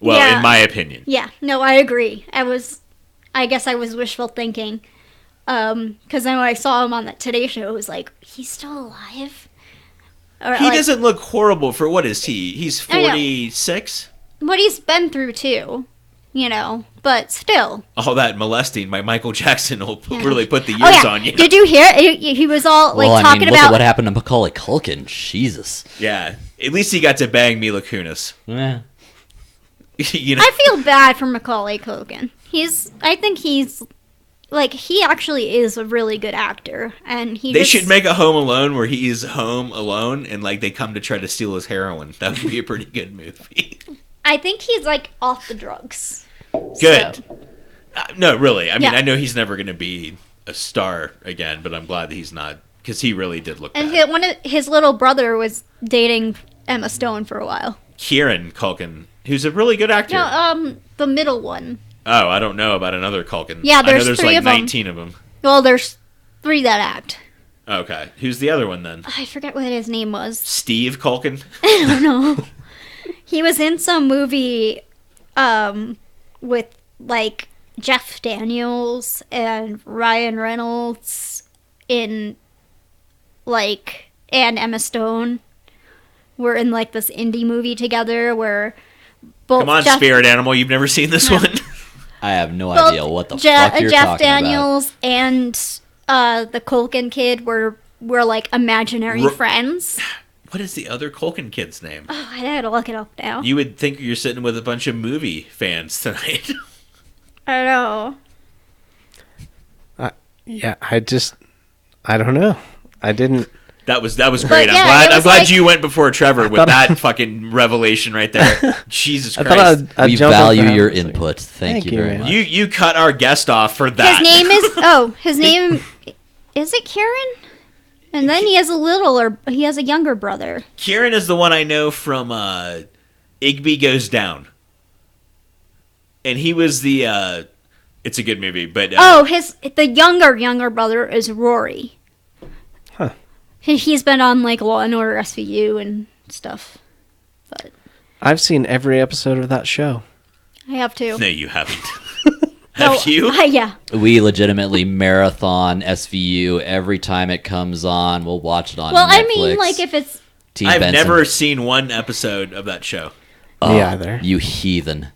B: Well,
C: Yeah.
B: in my opinion.
C: Yeah, no, I agree. I guess I was wishful thinking. Because then when I saw him on that Today Show, it was like, he's still alive? Or,
B: He
C: like,
B: doesn't look horrible for what is he? He's
C: I know.
B: 46?
C: what he's been through, too. You know, but still.
B: All that molesting by Michael Jackson will really put the years
C: Oh, yeah.
B: on you.
C: Did you hear? He was all, like,
D: Well, I
C: talking
D: mean, look
C: about...
D: at what happened to Macaulay Culkin. Jesus.
B: Yeah. At least he got to bang Mila Kunis.
D: Eh.
B: You know?
C: I feel bad for Macaulay Culkin. I think he's, like, he actually is a really good actor, and
B: They should make a Home Alone where he is home alone and, like, they come to try to steal his heroin. That would be a pretty good movie.
C: I think he's, like, off the drugs.
B: Good.
C: So,
B: No, really. I mean,
C: Yeah.
B: I know he's never going to be a star again, but I'm glad that he's not, because he really did look
C: and
B: bad.
C: his little brother was dating Emma Stone for a while.
B: Kieran Culkin, who's a really good actor.
C: No, the middle one.
B: Oh, I don't know about another Culkin.
C: Yeah,
B: I know
C: there's
B: there's
C: 3
B: like
C: of 'em.
B: 19 of them.
C: Well, there's 3 that act.
B: Okay. Who's the other one then?
C: I forget what his name was.
B: Steve Culkin?
C: I don't know. He was in some movie with like Jeff Daniels and Ryan Reynolds and Emma Stone were in like this indie movie together where both
B: Come on, spirit animal. You've never seen this one?
D: I have no
C: both
D: idea what the fuck you're
C: Jeff
D: talking
C: Daniels and the Culkin kid were like imaginary friends.
B: What is the other Culkin kid's name?
C: Oh, I gotta look it up now.
B: You would think you're sitting with a bunch of movie fans tonight.
C: I know.
A: Yeah, I don't know. I didn't.
B: That was great.
C: yeah,
B: I'm glad
C: like-
B: you went before Trevor with that fucking revelation right there. Jesus
A: I
B: Christ.
A: thought I'd
D: We
A: jump in
D: value
A: for
D: your
A: Howard's.
D: input. Thank you
A: you,
D: very
A: man.
D: much.
B: You cut our guest off for that.
C: His name is it Kieran? And then he has a younger brother.
B: Kieran is the one I know from Igby Goes Down. And he was the it's a good movie, but
C: The younger brother is Rory.
A: Huh.
C: He's been on like Law and Order SVU and stuff. But
A: I've seen every episode of that show.
C: I have to.
B: no, you haven't. Have you?
C: Yeah.
D: We legitimately marathon SVU every time it comes on. We'll watch it on
C: Well,
D: Netflix.
C: I mean, like if it's
D: Team
B: I've
D: Benson.
B: never seen one episode of that show.
A: Me either.
D: You heathen.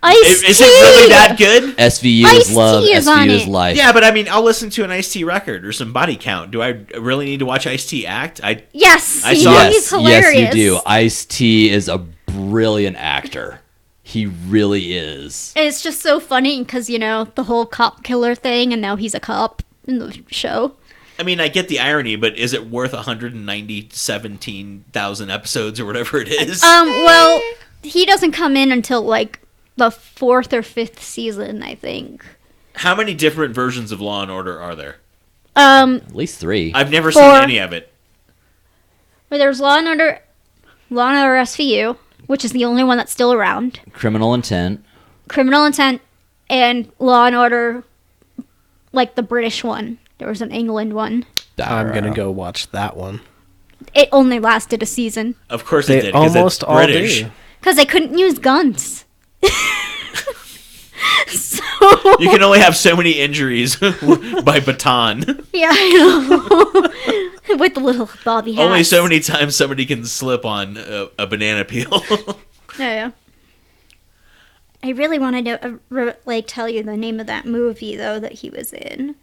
C: Ice-T.
B: Is it really that good?
D: SVU
C: Ice-T
D: is love.
C: is on
D: SVU is
C: it.
D: life.
B: Yeah, but I mean, I'll listen to an Ice-T record or some Body Count. Do I really need to watch Ice-T act?
C: Yes,
B: I saw it.
C: he's hilarious.
D: Yes, you do. Ice-T is a brilliant actor. He really is.
C: And it's just so funny because the whole cop killer thing, and now he's a cop in the show.
B: I mean, I get the irony, but is it worth 17,000 episodes or whatever it is?
C: Well, he doesn't come in until like the 4th or 5th season, I think.
B: How many different versions of Law and Order are there?
D: At least 3.
B: I've never
C: 4.
B: seen any of it.
C: But there's Law and Order SVU, which is the only one that's still around.
D: Criminal Intent.
C: Criminal Intent and Law and Order, like the British one. There was an England one.
A: I'm gonna go watch that one.
C: It only lasted a season
B: Of course
A: They
B: it did. 'Cause
A: almost
B: it's
A: all
B: British.
A: do.
C: because they couldn't use guns. So
B: You can only have so many injuries by baton.
C: yeah, I know. With the little bobby hats.
B: Only so many times somebody can slip on a banana peel.
C: Yeah. I really wanted to tell you the name of that movie though that he was in,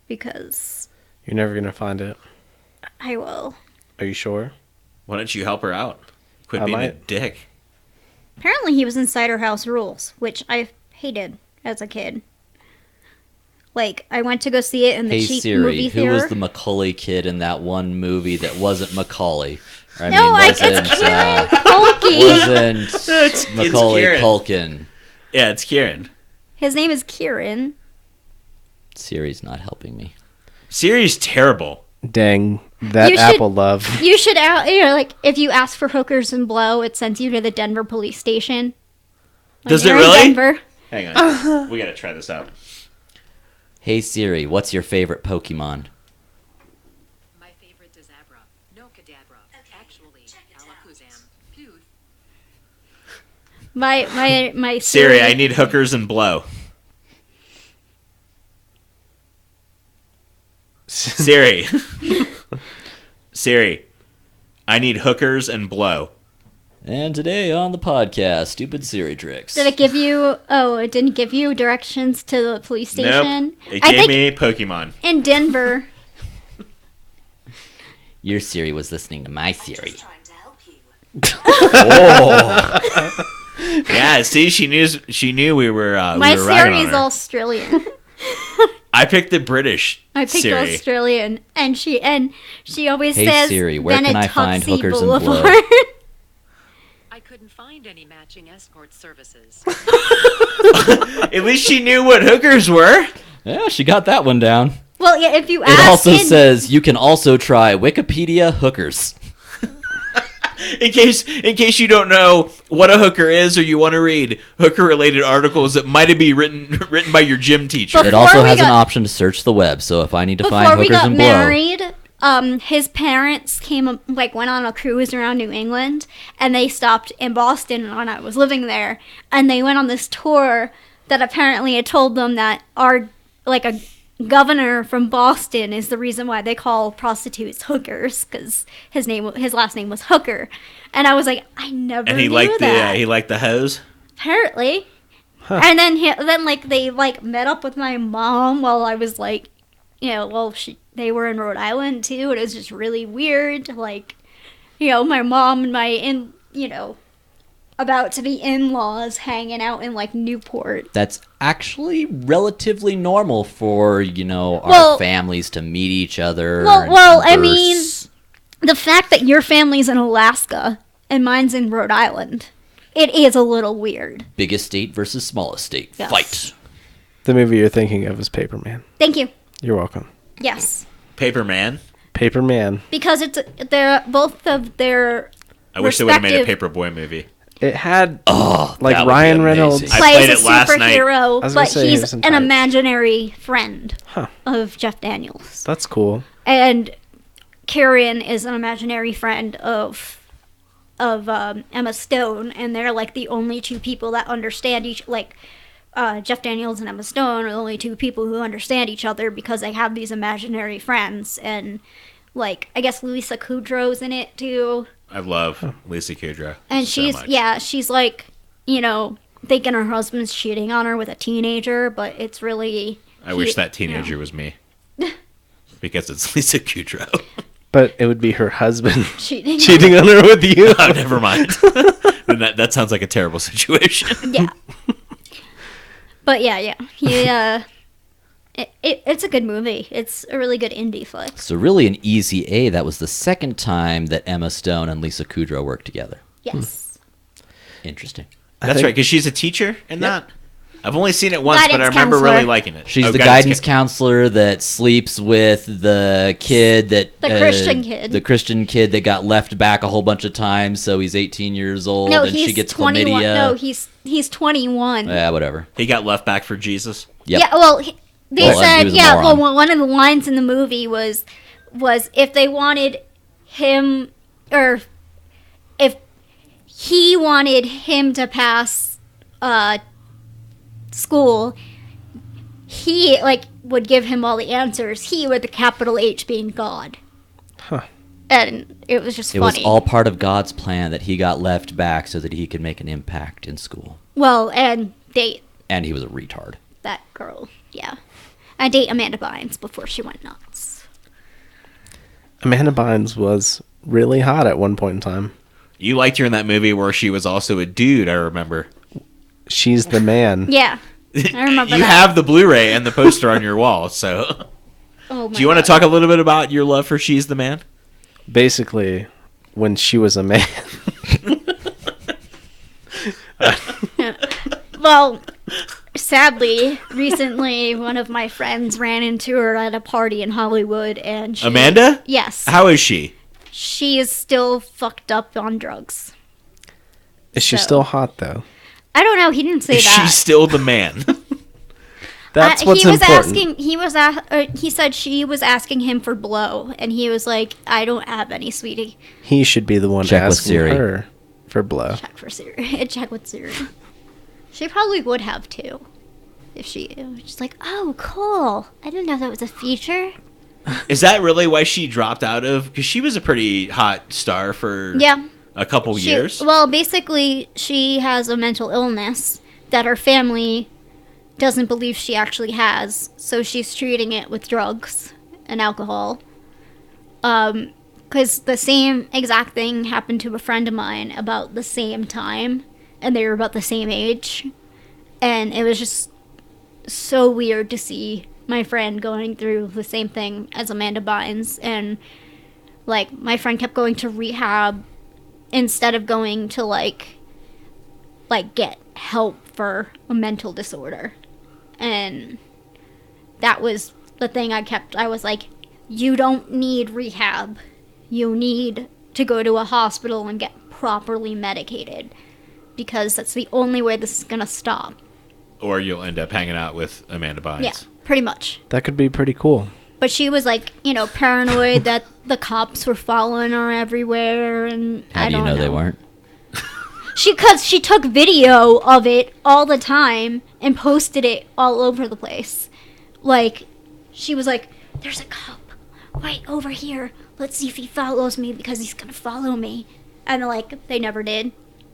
C: because
A: You're never gonna find it.
C: I will.
A: Are you sure?
B: Why don't you help her out? Quit
A: I
B: being a
A: might.
B: dick.
C: Apparently, he was in Cider House Rules, which I hated as a kid. Like, I went to go see it in the
D: Hey
C: cheap
D: Siri,
C: movie
D: who
C: theater.
D: was the Macaulay kid in that one movie that wasn't Macaulay?
C: It's Kieran Culkin.
D: Wasn't Macaulay
B: Kieran.
D: Culkin.
B: Yeah, it's Kieran.
C: His name is Kieran.
D: Siri's not helping me.
B: Siri's terrible.
A: Dang, that
C: You should-
A: apple love.
C: You should, if you ask for hookers and blow, it sends you to the Denver police station. When
B: Does it
C: you're in
B: really?
C: Denver.
B: Hang on. We gotta try this out.
D: Hey Siri, what's your favorite Pokemon?
E: My favorite is Abra. No Kadabra. Actually, Alakazam. Phew.
C: My
B: Siri, I need hookers and blow. Siri. Siri. I need hookers and blow.
D: And today on the podcast, stupid Siri tricks.
C: Did it give you? Oh, it didn't give you directions to the police station.
B: Nope. It
C: I
B: gave
C: think
B: me Pokemon.
C: in Denver.
D: Your Siri was listening to my Siri.
E: Trying to help you.
D: Oh,
B: Yeah, see, she knew we were
C: My
B: we were ragging on
C: Siri's
B: her.
C: Australian.
B: I picked the British
C: I picked
B: Siri.
C: Australian, and she always
D: Hey,
C: says
D: Siri, where can I find
C: Benettuxi
D: hookers and blow?
C: Boulevard.
E: I couldn't find any matching escort services.
B: At least she knew what hookers were.
D: yeah, she got that one down.
C: Well, yeah, if you
D: It
C: ask
D: also
C: in-
D: says you can also try Wikipedia hookers.
B: In case you don't know what a hooker is, or you want to read hooker-related articles that might have been written by your gym teacher.
C: But-
D: It
C: Before
D: also
C: we
D: has an
C: got-
D: option to search the web, so if I need to find
C: before we
D: hookers
C: got
D: and blow,
C: married, his parents went on a cruise around New England, and they stopped in Boston when I was living there, and they went on this tour that apparently had told them that a governor from Boston is the reason why they call prostitutes hookers, because his last name was Hooker, and I was like, I never
B: And he
C: knew
B: liked
C: that.
B: he liked the hose.
C: Apparently. And then they met up with my mom while I was they were in Rhode Island too, and it was just really weird. My mom and about to be in-laws hanging out in Newport.
D: that's actually relatively normal for, our
C: Well-
D: families to meet each other.
C: Well,
D: and
C: I mean,
D: converse.
C: the fact that your family's in Alaska and mine's in Rhode Island, it is a little weird.
D: Biggest state versus smallest state.
C: Yes.
D: Fight.
A: The movie you're thinking of is Paper Man.
C: Thank you.
A: You're welcome.
C: Yes,
B: Paper Man.
C: because they're both of their
B: I wish they would have made a
C: respective-
B: Paperboy movie.
A: It had
D: that would be
A: Ryan Reynolds.
D: amazing.
B: I
C: plays
B: played
C: a
B: it last night.
C: superhero,
A: I was gonna
C: but
A: say he
C: he's
A: was in
C: an
A: tights.
C: imaginary friend
A: Huh.
C: of Jeff Daniels.
A: That's cool.
C: And Karen is an imaginary friend of Emma Stone, and they're the only two people that understand Jeff Daniels and Emma Stone are the only two people who understand each other because they have these imaginary friends. And I guess Lisa Kudrow's in it too,
B: I love Lisa Kudrow.
C: and
B: so
C: she's
B: much.
C: thinking her husband's cheating on her with a teenager, but it's really
B: I wish that teenager was me. Because it's Lisa Kudrow.
A: But it would be her husband
C: cheating.
A: cheating on her with you.
B: Oh, never mind. that sounds like a terrible situation.
C: Yeah. But yeah. It's a good movie. It's a really good indie flick.
D: So really an easy A. That was the second time that Emma Stone and Lisa Kudrow worked together.
C: Yes.
D: Interesting.
B: That's right, because she's a teacher in that. I've only seen it once, but I
C: Guidance
B: remember really
C: counselor.
B: liking it.
D: She's
B: Oh,
D: the guidance counselor that sleeps with the kid that...
C: The Christian kid.
D: The Christian kid that got left back a whole bunch of times, so he's 18 years old,
C: No,
D: and
C: he's
D: she gets
C: 21.
D: chlamydia.
C: No, he's 21.
D: Yeah, whatever.
B: He got left back for Jesus.
D: Yep.
C: Yeah, well, They
D: Well, and he
C: said,
D: was a
C: yeah. Well,
D: moron.
C: one of the lines in the movie was if they wanted him, or if he wanted him to pass school, he would give him all the answers. He with the capital H being God.
A: Huh.
C: And it was just
D: It
C: funny.
D: was all part of God's plan that he got left back so that he could make an impact in school.
C: Well, and date
D: And he was a retard.
C: that girl. Yeah. I date Amanda Bynes before she went nuts.
A: Amanda Bynes was really hot at one point in time.
B: You liked her in that movie where she was also a dude, I remember.
A: She's the man.
C: Yeah. I remember
B: You
C: that.
B: have the Blu-ray and the poster on your wall, so...
C: Oh my
B: Do you want to
C: God.
B: talk a little bit about your love for She's the Man?
A: Basically, when she was a man.
C: Well, sadly, recently one of my friends ran into her at a party in Hollywood, and she,
B: Amanda?
C: Yes,
B: How is she?
C: she is still fucked up on drugs.
A: Is she
C: So-
A: still hot, though?
C: I don't know. He didn't say
B: Is
C: that.
B: she still the man?
A: That's what's
C: he was
A: important.
C: asking. He said she was asking him for blow, and he was like, "I don't have any, sweetie."
A: He should be the one
D: Check with
A: asking
D: Siri.
A: her for blow.
C: Check for Siri. Check with Siri. She probably would have too, if she was just like, "Oh, cool. I didn't know that was a feature."
B: Is that really why she dropped out of... Because she was a pretty hot star for
C: Yeah.
B: a couple years.
C: Well, basically, she has a mental illness that her family doesn't believe she actually has, so she's treating it with drugs and alcohol. Because the same exact thing happened to a friend of mine about the same time, and they were about the same age, and it was just so weird to see my friend going through the same thing as Amanda Bynes, and my friend kept going to rehab instead of going to get help for a mental disorder. And that was the thing I was like, you don't need rehab. You need to go to a hospital and get properly medicated, because that's the only way this is going to stop.
B: Or you'll end up hanging out with Amanda Bynes.
C: Yeah, pretty much.
A: That could be pretty cool.
C: But she was paranoid that the cops were following her everywhere, and
D: How
C: I
D: do you
C: don't
D: know they weren't?
C: Because she took video of it all the time and posted it all over the place. She was like, "There's a cop right over here. Let's see if he follows me, because he's gonna follow me." And they never did.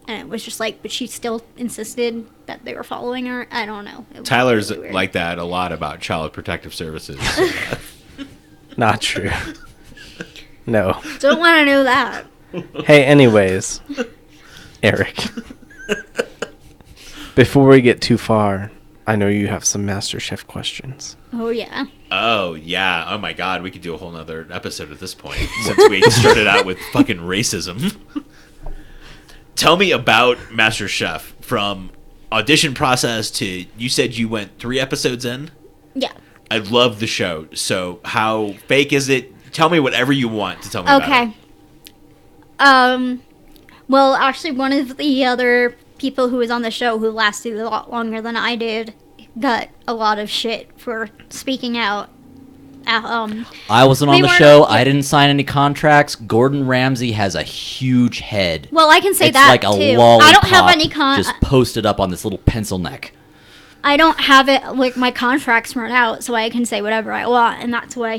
C: And it was just but she still insisted that they were following her. I don't know. It was
B: Tyler's
C: really weird.
B: like that a lot about Child Protective Services.
A: Not true. No.
C: Don't want to know that.
A: Hey, anyways, Eric. Before we get too far, I know you have some MasterChef questions.
C: Oh, yeah.
B: Oh, yeah. Oh, my God. We could do a whole nother episode at this point, since we started out with fucking racism. Tell me about MasterChef, from audition process to... You said you went 3 episodes in?
C: Yeah.
B: I love the show. So how fake is it? Tell me whatever you want to tell me about it.
C: Okay. Well, actually, one of the other people who was on the show, who lasted a lot longer than I did, got a lot of shit for speaking out.
D: I wasn't on
C: They
D: the
C: weren't-
D: show.
C: yeah.
D: I didn't sign any contracts. Gordon Ramsay has a huge head.
C: Well, I can say
D: It's
C: that
D: like a
C: too.
D: lollipop
C: I don't have any
D: just posted up on this little pencil neck.
C: I don't have it, my contracts run out, so I can say whatever I want, and that's what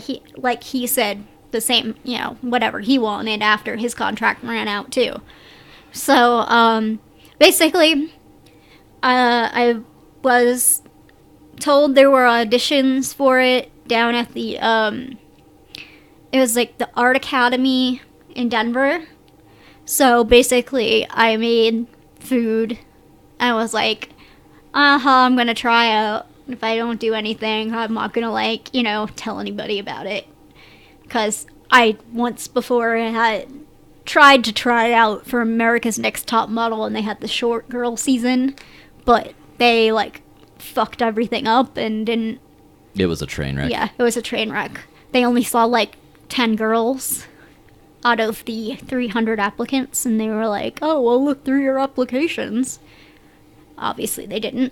C: he said the same, whatever he wanted after his contract ran out too. So, basically, I was told there were auditions for it down at the, it was the Art Academy in Denver. So basically, I made food. I was like, I'm gonna try out. If I don't do anything, I'm not gonna tell anybody about it. Because I once before had tried to try it out for America's Next Top Model, and they had the short girl season, but they fucked everything up and didn't.
D: It was a train wreck.
C: Yeah, it was a train wreck. They only saw 10 girls out of the 300 applicants, and they were like, "Oh, we'll look through your applications." Obviously, they didn't.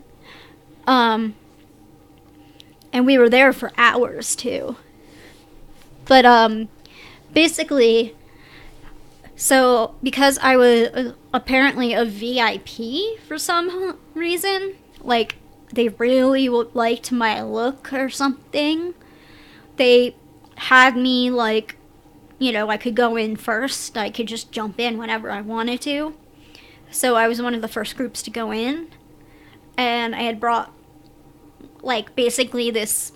C: and we were there for hours too. But basically, so because I was apparently a VIP for some reason, like they really liked my look or something, they had me like, you know, I could go in first. I could just jump in whenever I wanted to. So I was one of the first groups to go in. And I had brought, like, basically this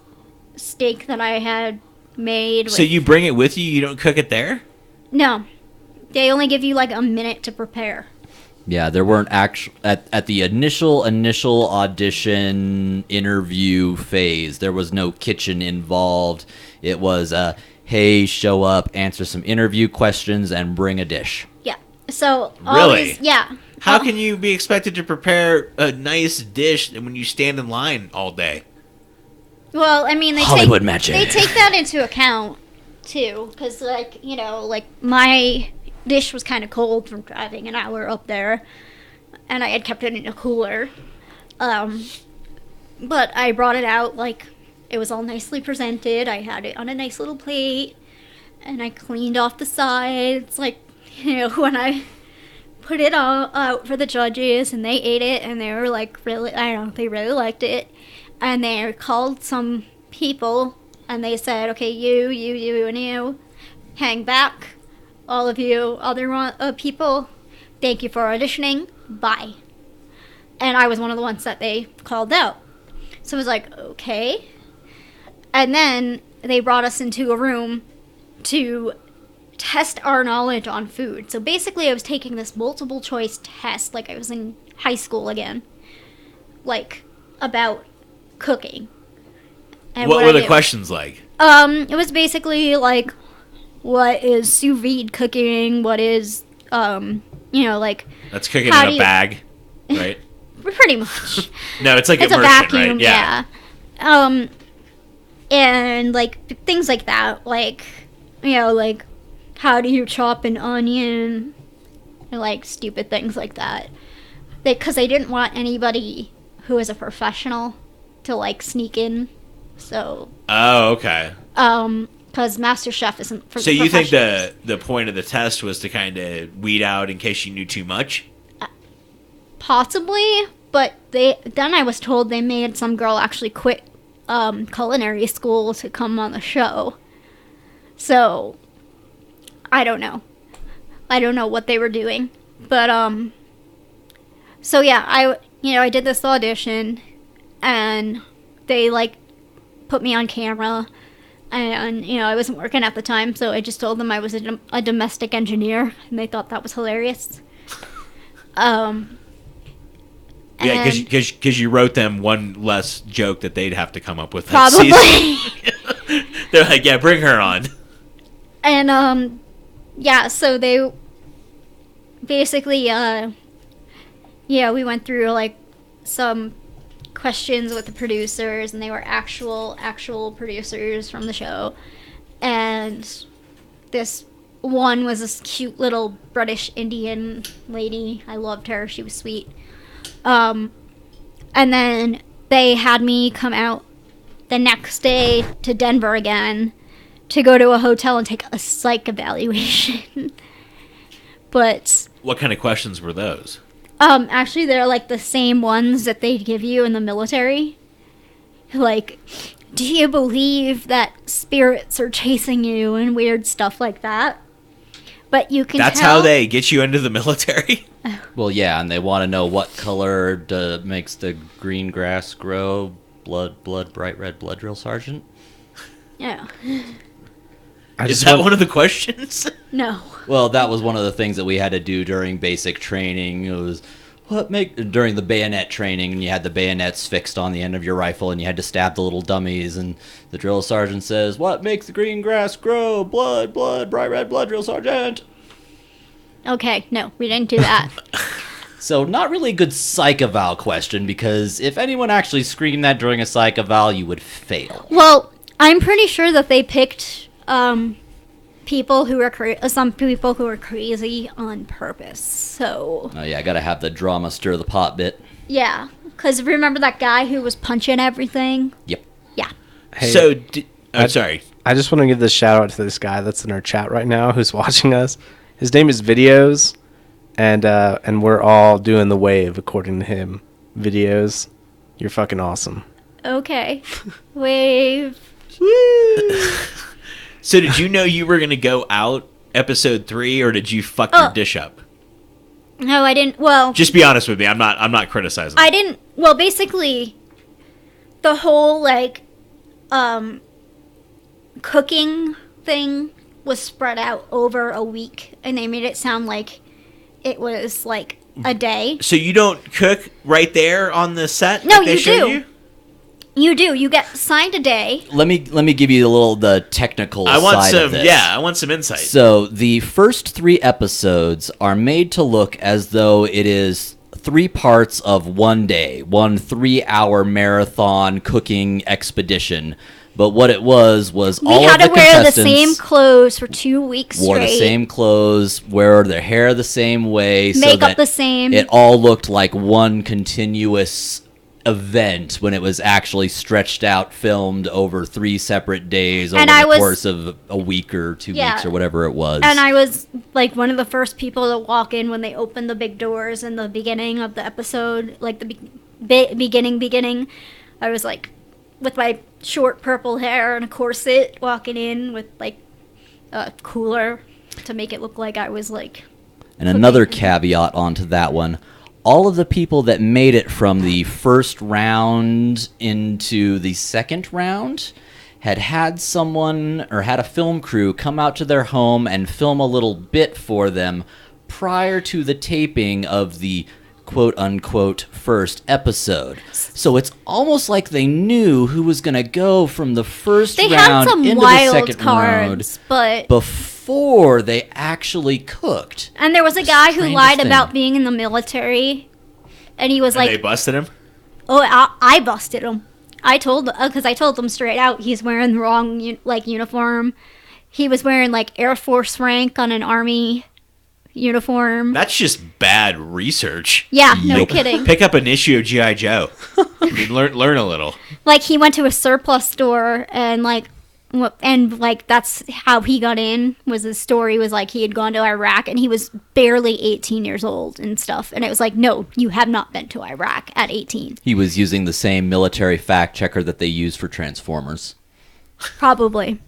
C: steak that I had made.
B: So you bring it with you? You don't cook it there?
C: No. They only give you, like, a minute to prepare.
D: Yeah, there weren't at the initial audition interview phase. There was no kitchen involved. It was hey, show up, answer some interview questions, and bring a dish.
C: Yeah. So
B: Really?
C: Yeah.
B: How can you be expected to prepare a nice dish when you stand in line all day?
C: Well, I mean,
D: Hollywood magic.
C: They take that into account too, because like, you know, like my dish was kind of cold from driving an hour up there, and I had kept it in a cooler. But I brought it out, like, it was all nicely presented. I had it on a nice little plate, and I cleaned off the sides, like, you know, when I put it all out for the judges, and they ate it, and they were like, really, I don't know, they really liked it. And they called some people, and they said, okay, you, and you, hang back. All of you other people, thank you for auditioning. Bye. And I was one of the ones that they called out. So I was like, okay. And then they brought us into a room to test our knowledge on food. So basically I was taking this multiple choice test like I was in high school again. Like, about cooking. And
B: What were the questions like?
C: It was basically like, what is sous vide cooking? What is, you know, like...
B: That's cooking in a bag, right?
C: Pretty much.
B: No, it's like
C: it's
B: immersion,
C: a vacuum,
B: right? Yeah.
C: And, like, things like that. Like, you know, like, how do you chop an onion? And, like, stupid things like that. Because they didn't want anybody who is a professional to, like, sneak in. So...
B: Oh, okay.
C: Because MasterChef isn't for
B: So
C: the
B: you think
C: professionals.
B: the point of the test was to kind of weed out in case you knew too much?
C: Possibly, but then I was told they made some girl actually quit culinary school to come on the show. So, I don't know. I don't know what they were doing. But, so yeah, I did this audition, and they, like, put me on camera. And, you know, I wasn't working at the time, so I just told them I was a domestic engineer, and they thought that was hilarious.
B: Yeah, because you wrote them one less joke that they'd have to come up with.
C: Probably.
B: They're like, yeah, bring her on.
C: And, yeah, so they basically, we went through, like, some questions with the producers, and they were actual producers from the show. And this one was this cute little British Indian lady. I loved her. She was sweet. And then they had me come out the next day to Denver again to go to a hotel and take a psych evaluation. But
B: What kind of questions were those?
C: actually they're like the same ones that they give you in the military. Like, do you believe that spirits are chasing you and weird stuff like that? But you can
B: That's
C: tell...
B: how they get you into the military?
D: Well, yeah, and they want to know what color makes the green grass grow. Blood, bright red blood drill sergeant.
C: Yeah.
B: Is that one of the questions?
C: No.
D: Well, that was one of the things that we had to do during basic training. It was during the bayonet training, and you had the bayonets fixed on the end of your rifle, and you had to stab the little dummies. And the drill sergeant says, "What makes the green grass grow? Blood, bright red blood drill sergeant."
C: Okay, no, we didn't do that.
D: So, not really a good psych eval question, because if anyone actually screamed that during a psych eval, you would fail.
C: Well, I'm pretty sure that they picked people who are some people who are crazy on purpose. So
D: Oh yeah, gotta have the drama stir the pot bit.
C: yeah, because remember that guy who was punching everything?
D: Yep.
C: Yeah,
A: Hey,
B: sorry.
A: I just want to give this shout out to this guy that's in our chat right now who's watching us. His name is Videos, and we're all doing the wave according to him. Videos, you're fucking awesome.
C: Okay. Wave.
B: So did you know you were going to go out episode 3, or did you fuck your dish up?
C: No, I didn't. Well,
B: Just be honest with me. I'm not criticizing.
C: I didn't. Well, basically, the whole cooking thing was spread out over a week, and they made it sound like it was like a day.
B: So you don't cook right there on the set?
C: No,
B: like they
C: you
B: showed
C: do.
B: You?
C: You do. You get assigned a day.
D: Let me give you the technical
B: I want
D: side
B: some.
D: of this.
B: Yeah, I want some insight.
D: So the first 3 episodes are made to look as though it is 3 parts of one day, one 3-hour marathon cooking expedition. But what it was
C: We
D: all
C: had
D: of
C: to
D: the
C: wear the
D: contestants
C: same clothes for 2 weeks
D: wore
C: straight.
D: the same clothes, wear their hair the same way, so
C: Makeup
D: that
C: the same.
D: it all looked like one continuous event when it was actually stretched out, filmed over 3 separate days over
C: And
D: the course of a week or 2
C: Yeah.
D: weeks or whatever it was.
C: And I was like one of the first people to walk in when they opened the big doors in the beginning of the episode, like the beginning. I was like with my short purple hair and a corset walking in with like a cooler to make it look like I was like.
D: And another caveat onto that one, all of the people that made it from the first round into the second round had someone or had a film crew come out to their home and film a little bit for them prior to the taping of the quote-unquote first episode. So it's almost like they knew who was going to go from the first
C: They
D: round
C: had some
D: into the
C: wild
D: second round
C: cards, but
D: before they actually cooked.
C: and there was a guy who
D: Strangest
C: lied
D: thing.
C: about being in the military, and he was
B: And
C: like,
B: they busted him?
C: "Oh, I busted him." I told because I told them straight out he's wearing the wrong uniform. He was wearing like Air Force rank on an Army uniform.
B: That's just bad research.
C: Yeah, no
D: Yep.
C: kidding.
B: Pick up an issue of G.I. Joe. I mean, learn a little.
C: Like he went to a surplus store and like that's how he got in. Was his story was like he had gone to Iraq and he was barely 18 years old and stuff. And it was like, no, you have not been to Iraq at 18.
D: He was using the same military fact checker that they use for Transformers.
C: Probably.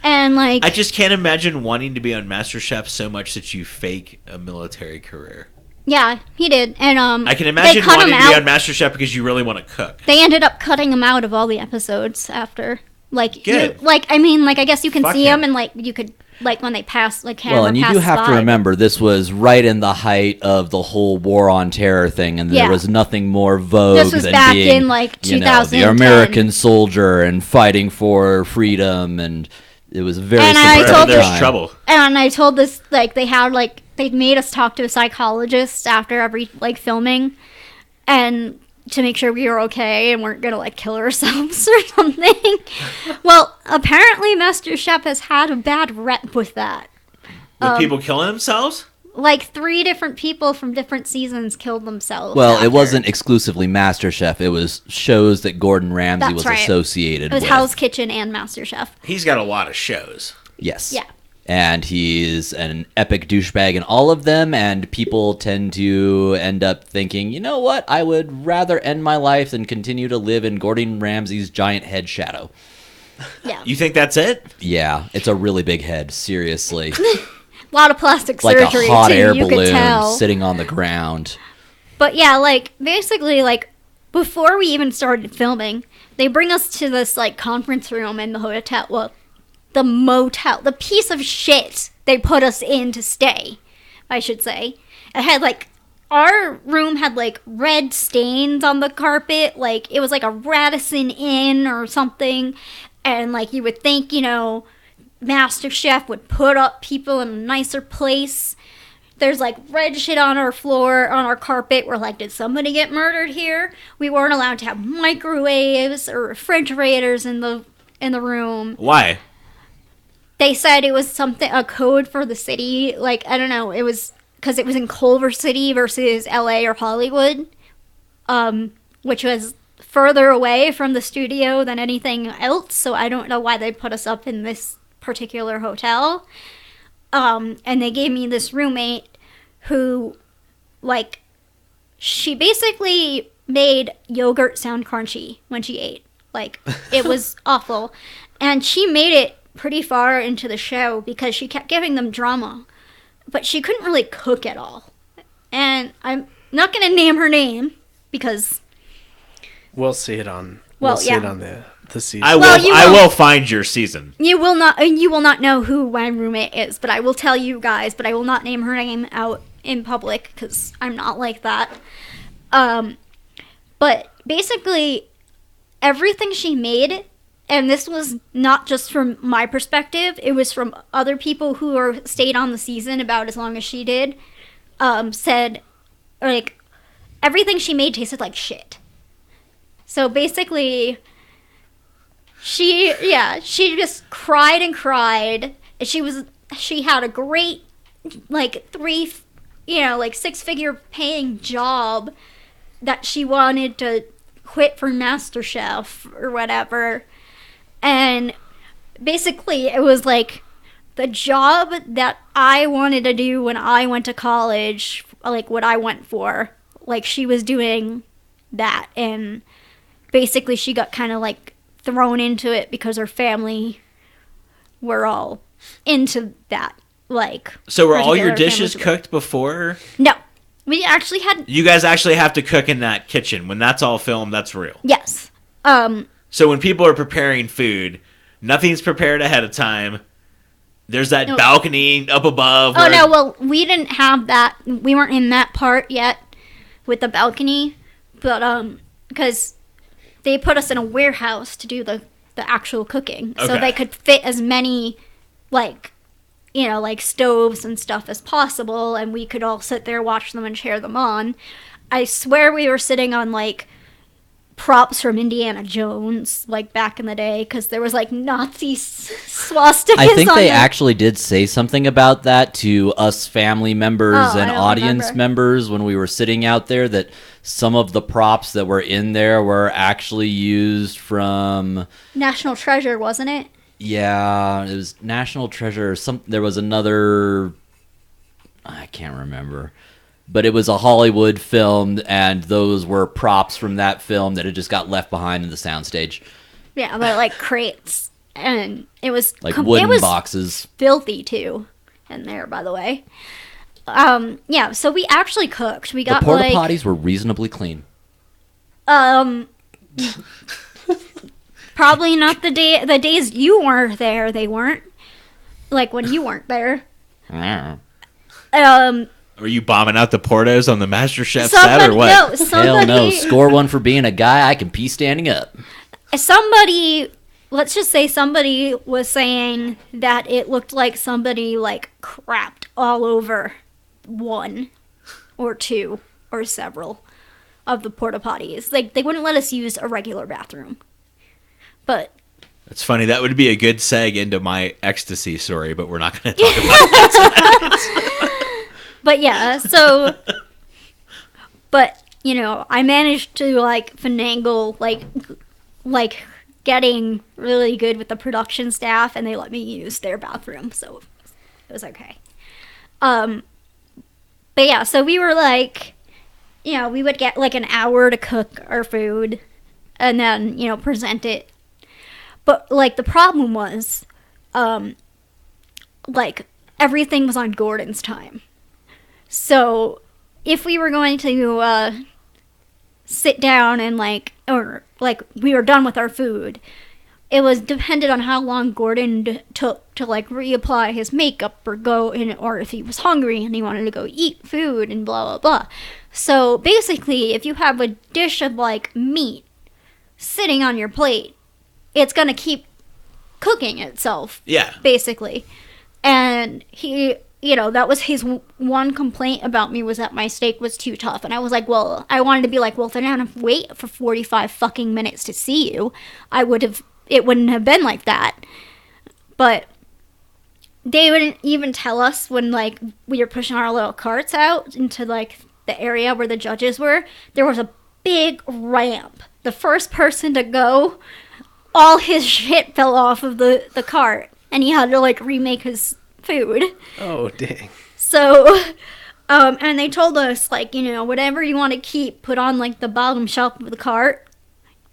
C: And like
B: I just can't imagine wanting to be on MasterChef so much that you fake a military career.
C: yeah, he did. And
B: I can
C: they
B: imagine
C: cut
B: wanting
C: him
B: to be
C: out.
B: on MasterChef because you really want to cook.
C: They ended up cutting him out of all the episodes after. Like,
B: Good.
C: I guess you can
B: Fuck
C: see
B: him.
C: him and like you could like when they pass like camera
D: Well, and you do
C: passes
D: have to
C: by.
D: remember, this was right in the height of the whole war on terror thing, and
C: Yeah.
D: there was nothing more vogue
C: This was
D: than
C: back
D: being,
C: in, like,
D: the
C: 2010.
D: American soldier and fighting for freedom, and it was very
C: And I
D: sympathetic
C: told
B: There's
C: her-
D: time.
B: trouble.
C: And I told this like they made us talk to a psychologist after every like filming, and to make sure we were okay and weren't gonna like kill ourselves or something. Well, apparently MasterChef has had a bad rep with that.
B: With people killing themselves?
C: Like 3 different people from different seasons killed themselves.
D: Well, it
C: after.
D: wasn't exclusively MasterChef. It was shows that Gordon Ramsay
C: That's
D: was
C: right.
D: associated
C: It was
D: with.
C: Hell's Kitchen and MasterChef.
B: He's got a lot of shows.
D: Yes.
C: Yeah.
D: And he's an epic douchebag in all of them, and people tend to end up thinking, you know what, I would rather end my life than continue to live in Gordon Ramsay's giant head shadow.
C: Yeah.
B: You think that's it?
D: Yeah, it's a really big head, seriously.
C: A lot of plastic
D: Like
C: surgery
D: a hot
C: too,
D: air
C: you could
D: balloon
C: tell.
D: sitting on the ground.
C: But yeah, like basically like before we even started filming, they bring us to this like conference room in the hotel, well, the motel, the piece of shit they put us in to stay, I should say. It had like our room had like red stains on the carpet, like it was like a Radisson Inn or something, and like you would think, you know, MasterChef would put up people in a nicer place. There's like red shit on our floor, on our carpet. We're like, did somebody get murdered here? We weren't allowed to have microwaves or refrigerators in the room.
B: Why?
C: They said it was a code for the city. Like, I don't know, it was because it was in Culver City versus LA or Hollywood, which was further away from the studio than anything else, so I don't know why they put us up in this particular hotel. And they gave me this roommate who, like, she basically made yogurt sound crunchy when she ate. Like, it was awful. And she made it pretty far into the show because she kept giving them drama. But she couldn't really cook at all. And I'm not going to name her name because...
A: We'll see it on.
C: Well,
A: We'll see
C: yeah.
A: it on the season.
B: I
C: Well,
B: will find your season.
C: You will not know who my roommate is, but I will tell you guys, but I will not name her name out in public because I'm not like that. But basically, everything she made, and this was not just from my perspective, it was from other people who stayed on the season about as long as she did, said, like, everything she made tasted like shit. So basically, she just cried and cried. She had a great, like, 6-figure paying job that she wanted to quit for MasterChef or whatever. And basically, it was like the job that I wanted to do when I went to college, like what I went for. Like, she was doing that, and basically she got kind of like thrown into it because her family were all into that. Like,
B: So were all your
C: particular
B: dishes
C: family.
B: cooked before?
C: No, we actually had,
B: You guys actually have to cook in that kitchen. When that's all filmed, that's real.
C: yes.
B: So when people are preparing food, nothing's prepared ahead of time. There's that
C: No.
B: balcony up above.
C: Oh
B: where-
C: no, well, we didn't have that. We weren't in that part yet with the balcony, but because they put us in a warehouse to do the actual cooking, so
B: Okay.
C: they could fit as many, like, like stoves and stuff as possible, and we could all sit there, watch them, and cheer them on. I swear we were sitting on, like, props from Indiana Jones, like, back in the day, because there was, like, Nazi swastikas
D: I think
C: on
D: they
C: the-
D: actually did say something about that to us family members
C: Oh, I
D: and
C: don't
D: audience
C: remember.
D: members when we were sitting out there, that some of the props that were in there were actually used from...
C: National Treasure, wasn't it?
D: Yeah, it was National Treasure. There was another... I can't remember. But it was a Hollywood film, and those were props from that film that had just got left behind in the soundstage.
C: Yeah, but like crates, and it was
D: Like
C: it
D: wooden
C: was
D: boxes.
C: filthy too, in there, by the way. Yeah, so we actually cooked. We
D: The
C: got
D: porta
C: like
D: potties were reasonably clean.
C: probably not the days you were there. They weren't, like, when you weren't there.
B: Were you bombing out the portos on the MasterChef set or what?
C: No,
D: Hell
C: somebody,
D: no. Score one for being a guy I can pee standing up.
C: somebody, let's just say somebody was saying that it looked like somebody, like, crapped all over one or two or several of the porta potties. Like, they wouldn't let us use a regular bathroom. But
B: It's funny. That would be a good seg into my ecstasy story, but we're not going to talk about it.
C: But yeah, so, but, I managed to, like, finagle, like, getting really good with the production staff, and they let me use their bathroom, so it was okay. But yeah, so we were, like, we would get, like, an hour to cook our food, and then, present it. But, like, the problem was, like, everything was on Gordon's time. So, if we were going to sit down and, we were done with our food, it was dependent on how long Gordon took to, like, reapply his makeup or go in, or if he was hungry and he wanted to go eat food and blah, blah, blah. So, basically, if you have a dish of, like, meat sitting on your plate, it's gonna keep cooking itself.
B: Yeah.
C: Basically. And he... that was his one complaint about me, was that my steak was too tough. And I was like, well, I wanted to be like, well, if I didn't have to wait for 45 fucking minutes to see you, it wouldn't have been like that. But they wouldn't even tell us when, like, we were pushing our little carts out into, like, the area where the judges were. There was a big ramp the first person to go, all his shit fell off of the cart, and he had to like remake his food.
A: Oh, dang.
C: So, and they told us, like, you know, whatever you want to keep, put on like the bottom shelf of the cart.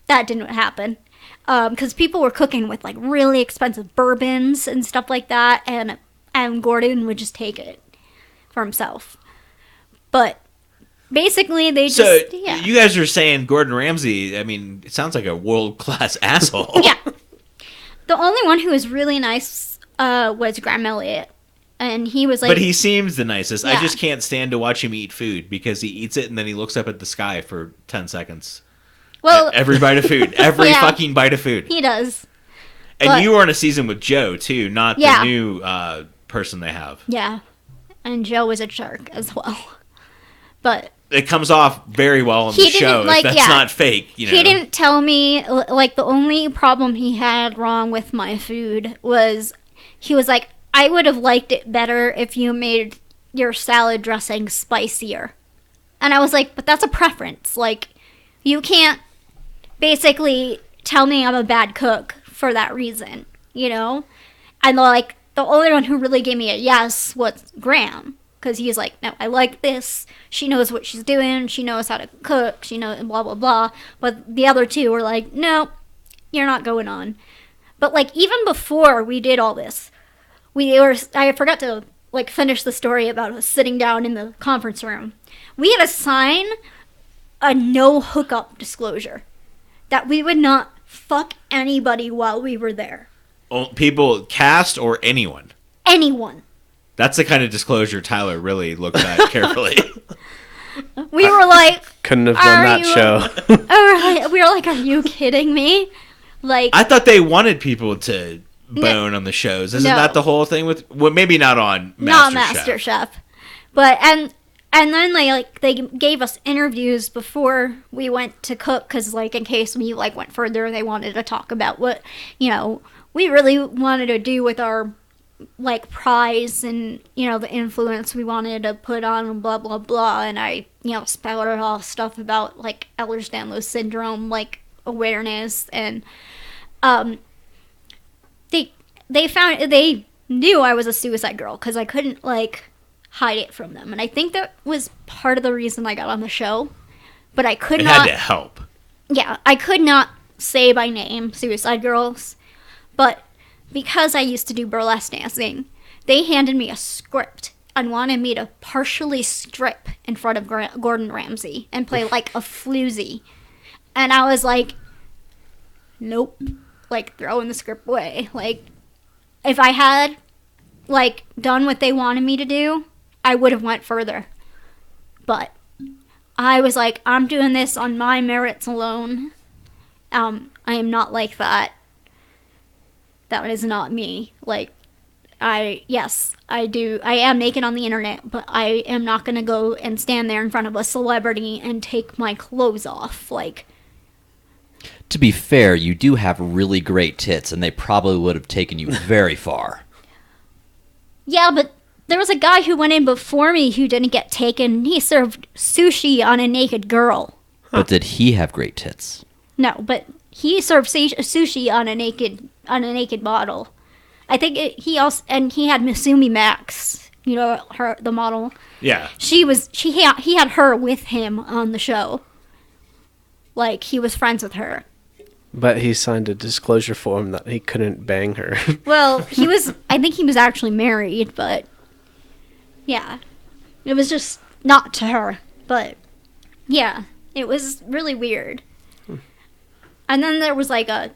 C: That didn't happen. Because people were cooking with like really expensive bourbons and stuff like that, and Gordon would just take it for himself. But basically, they just
B: you guys are saying Gordon Ramsay. I mean, it sounds like a world-class asshole.
C: Yeah. The only one who was really nice was Graham Elliott, and he was like.
B: But he seems the nicest.
C: Yeah.
B: I just can't stand to watch him eat food because he eats it and then he looks up at the sky for 10 seconds.
C: Well,
B: Every bite of food. Every
C: Yeah.
B: fucking bite of food.
C: he does.
B: And
C: but-
B: you were on a season with Joe, too, not
C: Yeah.
B: the new person they have.
C: Yeah, and Joe was a jerk as well. But
B: It comes off very well on
C: He
B: the show.
C: didn't, like,
B: if that's
C: yeah.
B: not fake, you know.
C: he didn't tell me, like, the only problem he had wrong with my food was he was like, I would have liked it better if you made your salad dressing spicier. And I was like, but that's a preference. Like, you can't basically tell me I'm a bad cook for that reason, you know? And like, the only one who really gave me a yes was Graham. Because he's like, no, I like this. She knows what she's doing. She knows how to cook. She knows blah, blah, blah. But the other two were like, no, you're not going on. But like, even before we did all this, I forgot to like finish the story about us sitting down in the conference room. We had to sign a no hookup disclosure that we would not fuck anybody while we were there.
B: People, cast or anyone.
C: Anyone.
B: That's the kind of disclosure Tyler really looked at carefully.
C: We were like,
A: Couldn't have done
C: Are
A: that
C: you-
A: show.
C: we were like, are you kidding me? Like,
B: I thought they wanted people to bone on the shows. Isn't
C: No.
B: that the whole thing with? Well, maybe not on
C: not
B: Master Chef.
C: MasterChef. But, and then they gave us interviews before we went to cook, because, like, in case we, like, went further, they wanted to talk about what, you know, we really wanted to do with our, like, prize and, you know, the influence we wanted to put on and blah, blah, blah. And I, you know, spouted all stuff about, like, Ehlers-Danlos syndrome, like, awareness. And they knew I was a suicide girl because I couldn't, like, hide it from them. And I think that was part of the reason I got on the show. But I could
B: It
C: not.
B: had to help.
C: Yeah, I could not say by name Suicide Girls, but because I used to do burlesque dancing, they handed me a script and wanted me to partially strip in front of Gordon Ramsay and play like a floozy. And I was like, nope, like throwing the script away. Like, if I had like done what they wanted me to do, I would have went further. But I was like, I'm doing this on my merits alone. I am not like that. That is not me. Like, I am naked on the internet, but I am not gonna go and stand there in front of a celebrity and take my clothes off. Like,
D: To be fair, you do have really great tits, and they probably would have taken you very far.
C: yeah, but there was a guy who went in before me who didn't get taken. He served sushi on a naked girl.
D: But did he have great tits?
C: No, but he served sushi on a naked model. I think he had Misumi Max, you know, the model.
B: Yeah.
C: He had her with him on the show. Like, he was friends with her.
A: But he signed a disclosure form that he couldn't bang her.
C: Well, I think he was actually married, but yeah. It was just not to her, but yeah, it was really weird. And then there was like a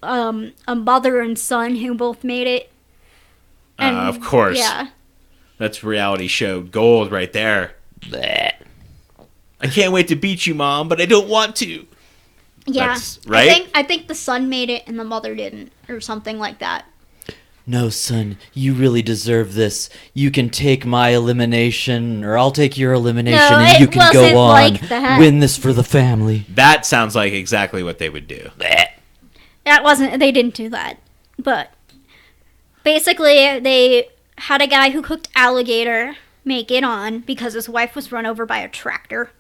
C: mother and son who both made it. And,
B: Of course.
C: Yeah.
B: That's reality show gold right there.
D: Blech.
B: I can't wait to beat you, Mom, but I don't want to.
C: Yeah.
B: That's right?
C: I think the son made it and the mother didn't, or something like that.
D: No, son, you really deserve this. You can take my elimination, or I'll take your elimination,
C: No,
D: and you
C: it
D: can go
C: wasn't
D: on.
C: like that.
D: Win this for the family.
B: That sounds like exactly what they would do.
C: They didn't do that. But basically, they had a guy who cooked alligator make it on because his wife was run over by a tractor.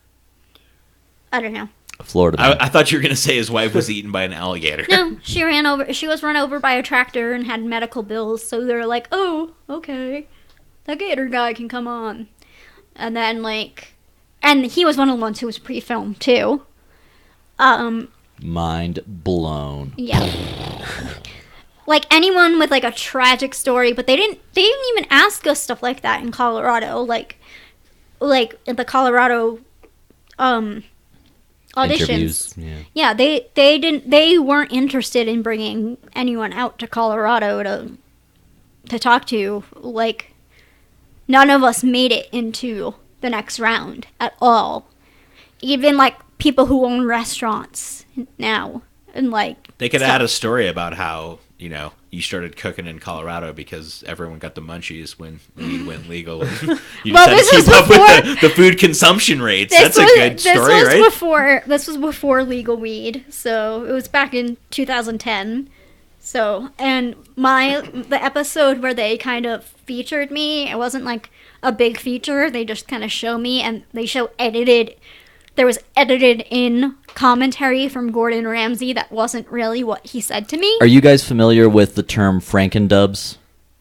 C: I don't know.
D: Florida man.
B: I thought you were going to say his wife was eaten by an alligator.
C: No, she was run over by a tractor and had medical bills, so they're like, oh, okay, that gator guy can come on. And then, and he was one of the ones who was pre-filmed, too.
D: Mind blown.
C: Yeah. Anyone with, a tragic story, but they didn't even ask us stuff like that in Colorado, like in the Colorado, auditions.
D: Interviews,
C: Yeah, they weren't interested in bringing anyone out to Colorado to talk to. None of us made it into the next round at all. Even people who own restaurants now and
B: they could add a story about how you started cooking in Colorado because everyone got the munchies when weed went legal. You
C: Well,
B: just had to keep up with the food consumption rates. That's a good story, right?
C: This was before legal weed, so it was back in 2010. So, and the episode where they kind of featured me, it wasn't a big feature. They just kind of show me, and they show there was edited in commentary from Gordon Ramsay that wasn't really what he said to me.
D: Are you guys familiar with the term Frankendubs?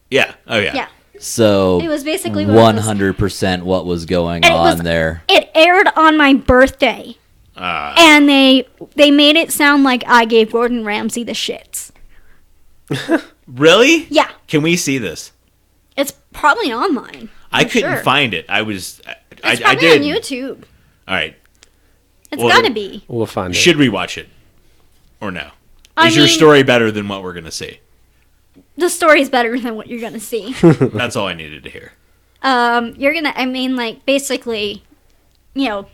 B: Yeah. Oh, yeah.
C: Yeah.
D: So
C: It was basically what
D: 100% what was going on there.
C: It aired on my birthday. And they made it sound like I gave Gordon Ramsay the shits.
B: Really?
C: Yeah.
B: Can we see this?
C: It's probably online.
B: I couldn't
C: sure.
B: find it.
C: It's
B: I
C: probably
B: did.
C: on YouTube.
B: All right.
C: It's gotta be.
A: We'll find it.
B: Should we watch it? Or no?
C: I
B: Is your
C: mean-
B: story better than what we're going to see?
C: The story's better than what you're gonna see.
B: That's all I needed to hear.
C: Basically, I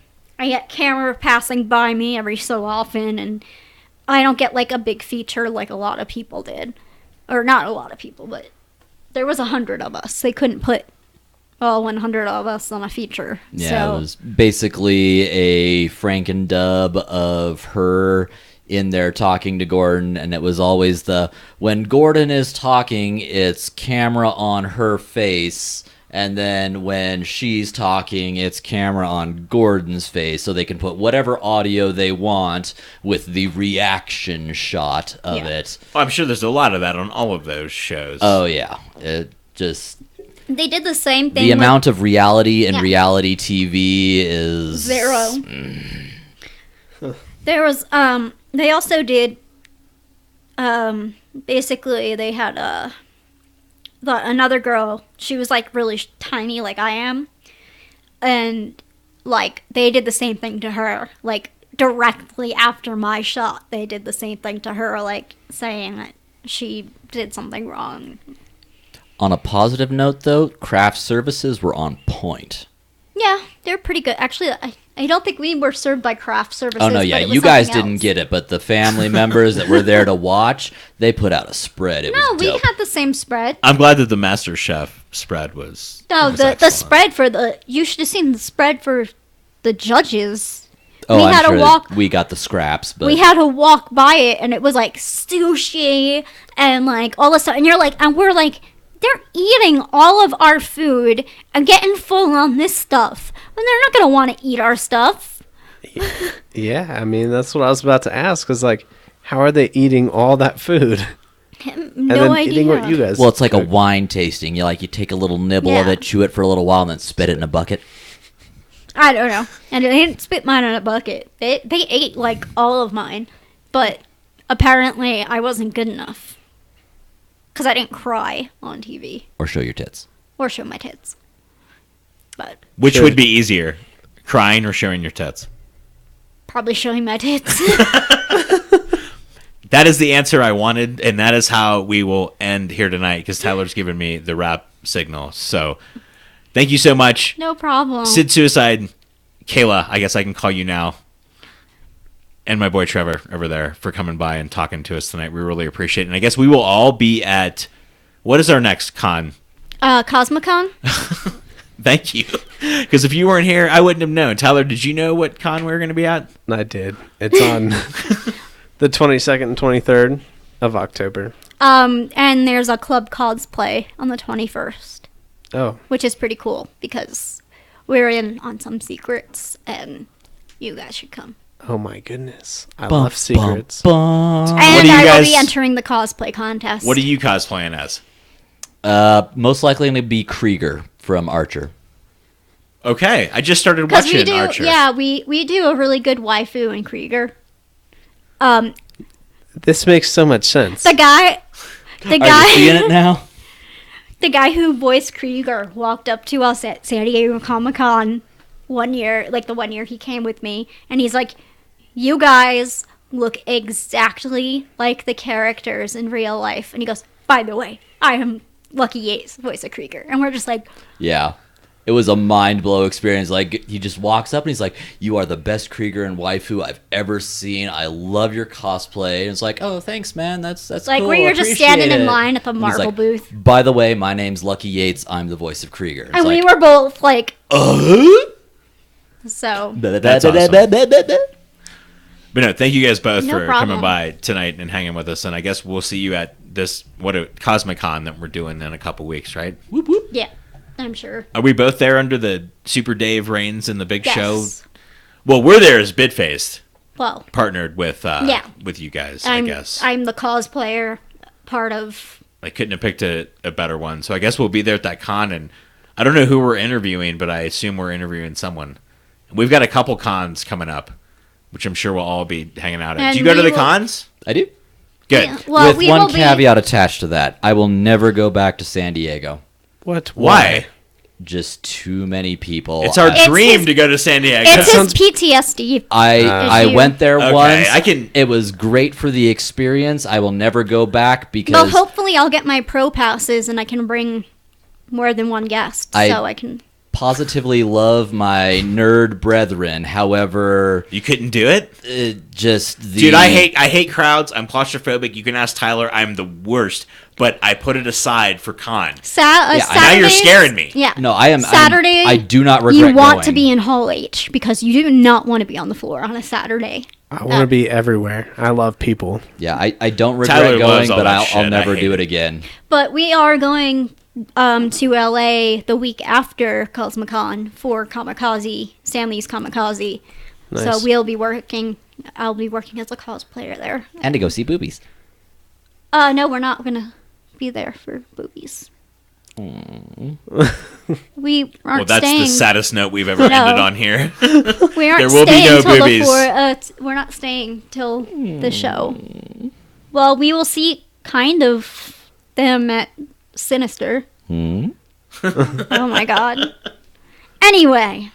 C: get camera passing by me every so often, and I don't get a big feature like a lot of people did. Or not a lot of people, but there was 100 of us. They couldn't put all 100 of us on a feature.
D: Yeah,
C: so.
D: It was basically a Frankendub of her in there talking to Gordon, and it was always when Gordon is talking, it's camera on her face, and then when she's talking, it's camera on Gordon's face, so they can put whatever audio they want with the reaction shot of it.
B: Well, I'm sure there's a lot of that on all of those shows.
D: Oh, yeah. It just...
C: They did the same thing.
D: The amount of reality in reality TV is...
C: 0. There was, they also did, basically they had, another girl, she was really tiny like I am, and they did the same thing to her, directly after my shot, they did the same thing to her, saying that she did something wrong.
D: On a positive note, though, craft services were on point.
C: Yeah, they're pretty good. Actually, I don't think we were served by craft services.
D: Oh, no, yeah,
C: but it was
D: you guys
C: something
D: didn't
C: else.
D: get it, but the family members that were there to watch, they put out a spread. It
C: No,
D: was
C: we
D: dope.
C: had the same spread.
B: I'm glad that the Master Chef spread was...
C: No,
B: was
C: the
B: excellent.
C: spread for you should have seen the spread for the judges.
D: Oh,
C: we
D: I'm
C: had
D: sure
C: to walk.
D: we got the scraps, but...
C: We had to walk by it, and it was sushi and all this stuff. And and we're they're eating all of our food and getting full on this stuff, and they're not gonna want to eat our stuff.
A: Yeah, I mean, that's what I was about to ask. Is how are they eating all that food?
C: No
A: and then
C: idea.
A: eating what you guys
D: Well, it's like a
A: cooked?
D: wine tasting. You take a little nibble of
C: Yeah.
D: it, chew it for a little while, and then spit it in a bucket.
C: I don't know. And they didn't spit mine in a bucket. They ate all of mine, but apparently I wasn't good enough. Because I didn't cry on TV
D: Or show your tits.
C: or show my tits. But
B: Which
A: Sure.
B: would be easier, crying or showing your tits?
C: probably showing my tits.
B: That is the answer I wanted, and that is how we will end here tonight, because Tyler's given me the wrap signal. So, thank you so much.
C: No problem.
B: Sid Suicide, Kayla, I guess I can call you now, and my boy Trevor over there for coming by and talking to us tonight. We really appreciate it. And I guess we will all be at, what is our next con?
C: Cosmicon?
B: Thank you. Because if you weren't here, I wouldn't have known. Tyler, did you know what con we were going to be at?
A: I did. It's on the 22nd and 23rd of October.
C: And there's a club cosplay on the 21st,
A: Oh,
C: which is pretty cool because we're in on some secrets and you guys should come.
A: Oh my goodness. I
D: Bum,
A: love secrets.
D: bum, bum.
C: And
B: do you
C: I will
B: guys-
C: be entering the cosplay contest.
B: What are you cosplaying as?
D: Most likely going to be Krieger from Archer.
B: Okay, I just started
C: Because
B: watching
C: we do,
B: Archer.
C: yeah, we do a really good waifu in Krieger.
A: This makes so much sense.
C: The guy,
D: Are you seeing it now?
C: the guy who voiced Krieger walked up to us at San Diego Comic-Con one year, like the 1 year he came with me, and he's like, "You guys look exactly like the characters in real life." And he goes, "By the way, I am Lucky Yates, voice of Krieger." And we're just like,
D: Yeah. It was a mind-blow experience. Like, he just walks up and he's like, "You are the best Krieger and waifu I've ever seen. I love your cosplay." And it's like, "Oh, thanks, man. That's
C: like
D: cool.
C: where you're
D: I
C: just
D: appreciate
C: standing in
D: it."
C: line at the
D: And he's
C: Marvel
D: like,
C: booth.
D: "By the way, my name's Lucky Yates. I'm the voice of Krieger." It's
C: And we
D: like,
C: were both like, so.
B: That's awesome. But no, thank you guys both
C: No
B: for
C: problem.
B: coming by tonight and hanging with us. And I guess we'll see you at this Cosmic Con that we're doing in a couple weeks, right?
D: Whoop, whoop.
C: Yeah, I'm sure.
B: Are we both there under the Super Dave reigns and the big show?
C: Yes.
B: Well, we're there as Bitfaced,
C: Well,
B: partnered with
C: Yeah.
B: with you guys. I guess
C: I'm the cosplayer part of.
B: I couldn't have picked a better one. So I guess we'll be there at that con, and I don't know who we're interviewing, but I assume we're interviewing someone. We've got a couple cons coming up, which I'm sure we'll all be hanging out at.
C: And
B: Do you go to
C: we
B: the
C: will-
B: cons?
D: I do.
B: Good.
C: Yeah, well,
D: With
C: we
D: one
C: will be-
D: caveat attached to that. I will never go back to San Diego.
A: What?
B: Why?
D: Just too many people.
B: It's our
C: It's
B: dream
C: his-
B: to go to San Diego.
C: It's his
A: sounds-
C: PTSD.
D: I
C: issue.
D: went there
B: Okay,
D: once.
B: I can-
D: It was great for the experience. I will never go back
C: Well,
D: because
C: hopefully I'll get my pro passes and I can bring more than one guest, so I can.
D: positively love my nerd brethren. However,
B: You couldn't do it?
D: just the
B: Dude, I hate crowds. I'm claustrophobic. You can ask Tyler. I'm the worst. But I put it aside for con.
D: now you're
C: Saturdays-
B: scaring me.
C: Yeah.
D: No, I am
C: Saturday.
D: I do not regret
C: You want
D: going.
C: to be in Hall H because you do not want to be on the floor on a Saturday.
A: I want to be everywhere. I love people.
D: Yeah, I don't regret
B: Tyler loves
D: going,
B: all
D: but
B: that
D: I'll
B: shit. I
D: never
B: hate
D: do it
B: it.
D: again.
C: But we are going to LA the week after Cosmicon for Kamikaze, Stanley's Kamikaze.
A: Nice.
C: So we'll be working. I'll be working as a cosplayer there.
D: And to go see boobies.
C: No, we're not gonna be there for boobies. We aren't
B: Well, that's
C: staying.
B: the saddest note we've ever
C: No.
B: ended on here.
C: We aren't
B: There will be
C: staying
B: no
C: till
B: boobies.
C: before. We're not staying till the show. Well, we will see kind of them at Sinister.
D: Hmm?
C: Oh my god. Anyway.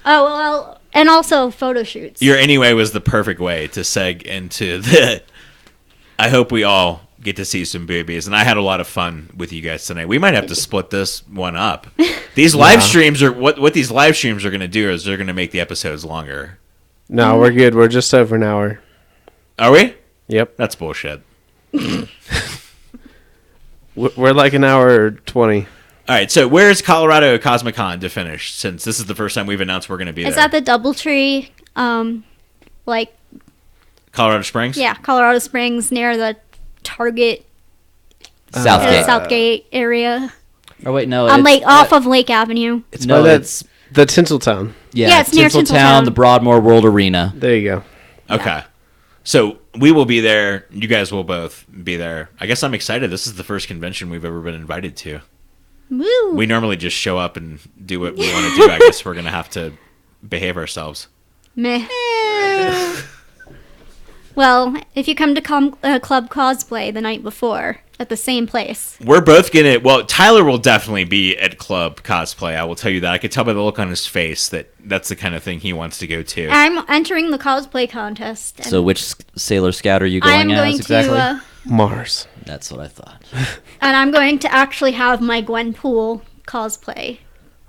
C: Oh well, and also photo shoots.
B: Your anyway was the perfect way to seg into the. I hope we all get to see some boobies, and I had a lot of fun with you guys tonight. We might have to split this one up. These live streams are what these live streams are going to do is they're going to make the episodes longer.
A: No, we're good. We're just over an hour.
B: Are we?
A: Yep.
B: That's bullshit.
A: We're like an hour 20.
B: All right, so where's Colorado Cosmic Con to finish? Since this is the first time we've announced we're going to be
C: Is
B: there.
C: that the DoubleTree? Like
B: Colorado Springs?
C: yeah, Colorado Springs near the Target
D: Southgate.
C: Southgate area.
D: Oh wait, no.
C: On
D: it's,
C: Lake off of Lake Avenue.
A: It's
D: no,
A: by that,
D: it's
A: the Tinseltown.
C: Yeah, it's near
D: Tinseltown,
C: Tinseltown.
D: the Broadmoor World Arena.
A: There you go.
B: Okay. So we will be there. You guys will both be there. I guess I'm excited. This is the first convention we've ever been invited to.
C: Woo.
B: We normally just show up and do what we want to do. I guess we're going to have to behave ourselves.
C: Meh. Well, if you come to Club Cosplay the night before at the same place.
B: We're both going to... Well, Tyler will definitely be at Club Cosplay. I will tell you that. I could tell by the look on his face that that's the kind of thing he wants to go to.
C: I'm entering the cosplay contest. And
D: So which Sailor Scout are you
C: I am
D: going
C: going
D: as exactly?
C: to,
A: Mars.
D: That's what I thought.
C: and I'm going to actually have my Gwenpool cosplay.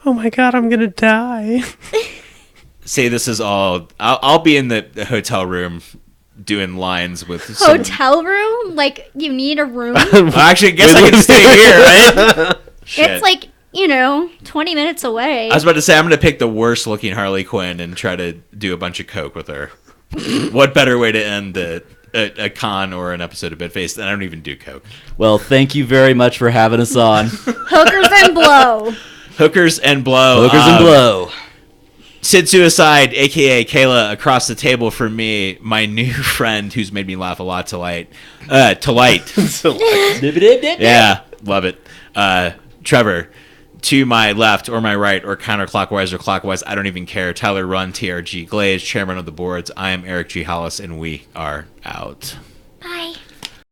A: Oh my god, I'm gonna die.
B: Say this is all... I'll be in the hotel room doing lines with some...
C: Hotel room? Like, you need a room?
B: Well, actually, I guess I can stay here, right? Shit.
C: It's like, 20 minutes away.
B: I was about to say I'm going to pick the worst looking Harley Quinn and try to do a bunch of coke with her. What better way to end a con or an episode of Bitfaced than I don't even do coke.
D: Well, thank you very much for having us on.
C: Hookers and blow.
B: Hookers and blow.
D: Hookers and blow.
B: Sid Suicide, a.k.a. Kayla, across the table from me, my new friend who's made me laugh a lot to light. Yeah, love it. Trevor, to my left or my right or counterclockwise or clockwise, I don't even care. Tyler Run, TRG Glaze, chairman of the boards. I am Eric G. Hollis, and we are out.